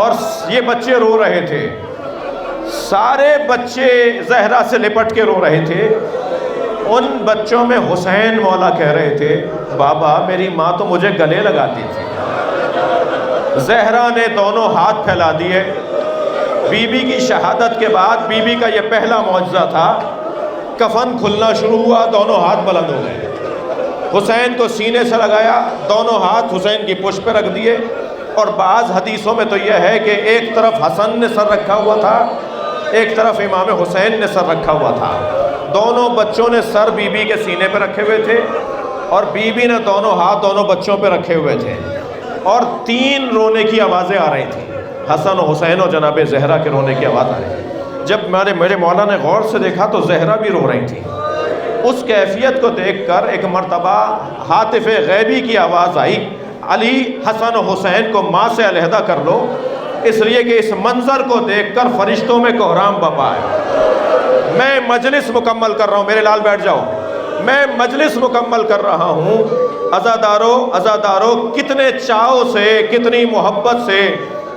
اور یہ بچے رو رہے تھے، سارے بچے زہرا سے لپٹ کے رو رہے تھے۔ ان بچوں میں حسین مولا کہہ رہے تھے بابا میری ماں تو مجھے گلے لگاتی تھی۔ زہرا نے دونوں ہاتھ پھیلا دیے۔ بی بی کی شہادت کے بعد بی بی کا یہ پہلا معجزہ تھا، کفن کھلنا شروع ہوا، دونوں ہاتھ بلند ہو گئے، حسین کو سینے سے لگایا، دونوں ہاتھ حسین کی پشت پہ رکھ دیے، اور بعض حدیثوں میں تو یہ ہے کہ ایک طرف حسن نے سر رکھا ہوا تھا، ایک طرف امام حسین نے سر رکھا ہوا تھا، دونوں بچوں نے سر بی بی کے سینے پہ رکھے ہوئے تھے اور بی بی نے دونوں ہاتھ دونوں بچوں پہ رکھے ہوئے تھے، اور 3 رونے کی آوازیں آ رہی تھیں، حسن و حسین و جناب زہرا کے رونے کی آواز آ رہی تھی۔ جب میرے مولا نے غور سے دیکھا تو زہرا بھی رو رہی تھی۔ اس کیفیت کو دیکھ کر ایک مرتبہ ہاتف غیبی کی آواز آئی علی حسن و حسین کو ماں سے علیحدہ کر لو، اس لیے کہ اس منظر کو دیکھ کر فرشتوں میں کوہرام بپا ہے۔ میں مجلس مکمل کر رہا ہوں، میرے لال بیٹھ جاؤ، میں مجلس مکمل کر رہا ہوں۔ عزادارو کتنے چاؤ سے، کتنی محبت سے،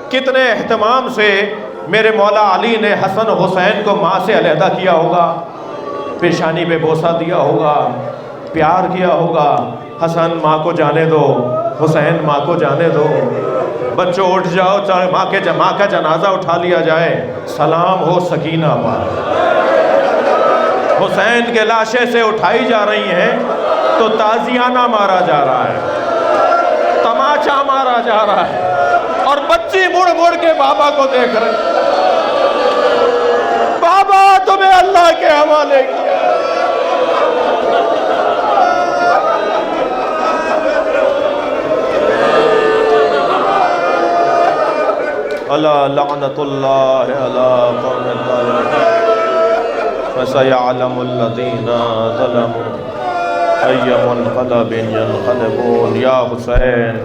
کتنے اہتمام سے میرے مولا علی نے حسن و حسین کو ماں سے علیحدہ کیا ہوگا، پیشانی پہ بوسہ دیا ہوگا، پیار کیا ہوگا، حسن ماں کو جانے دو، حسین ماں کو جانے دو، بچوں اٹھ جاؤ، چاہے ماں کا جنازہ اٹھا لیا جائے، سلام ہو سکینہ پر۔ حسین کے لاشیں سے اٹھائی جا رہی ہیں تو تازیانہ مارا جا رہا ہے، تماچا مارا جا رہا ہے، اور بچی مڑ مڑ کے بابا کو دیکھ رہے، بابا تمہیں اللہ کے حوالے کیا۔ الا لعنت اللہ علی قوم الظالمین فسيعلم الذين ظلموا أي منقلب ينقلبون۔ یا حسین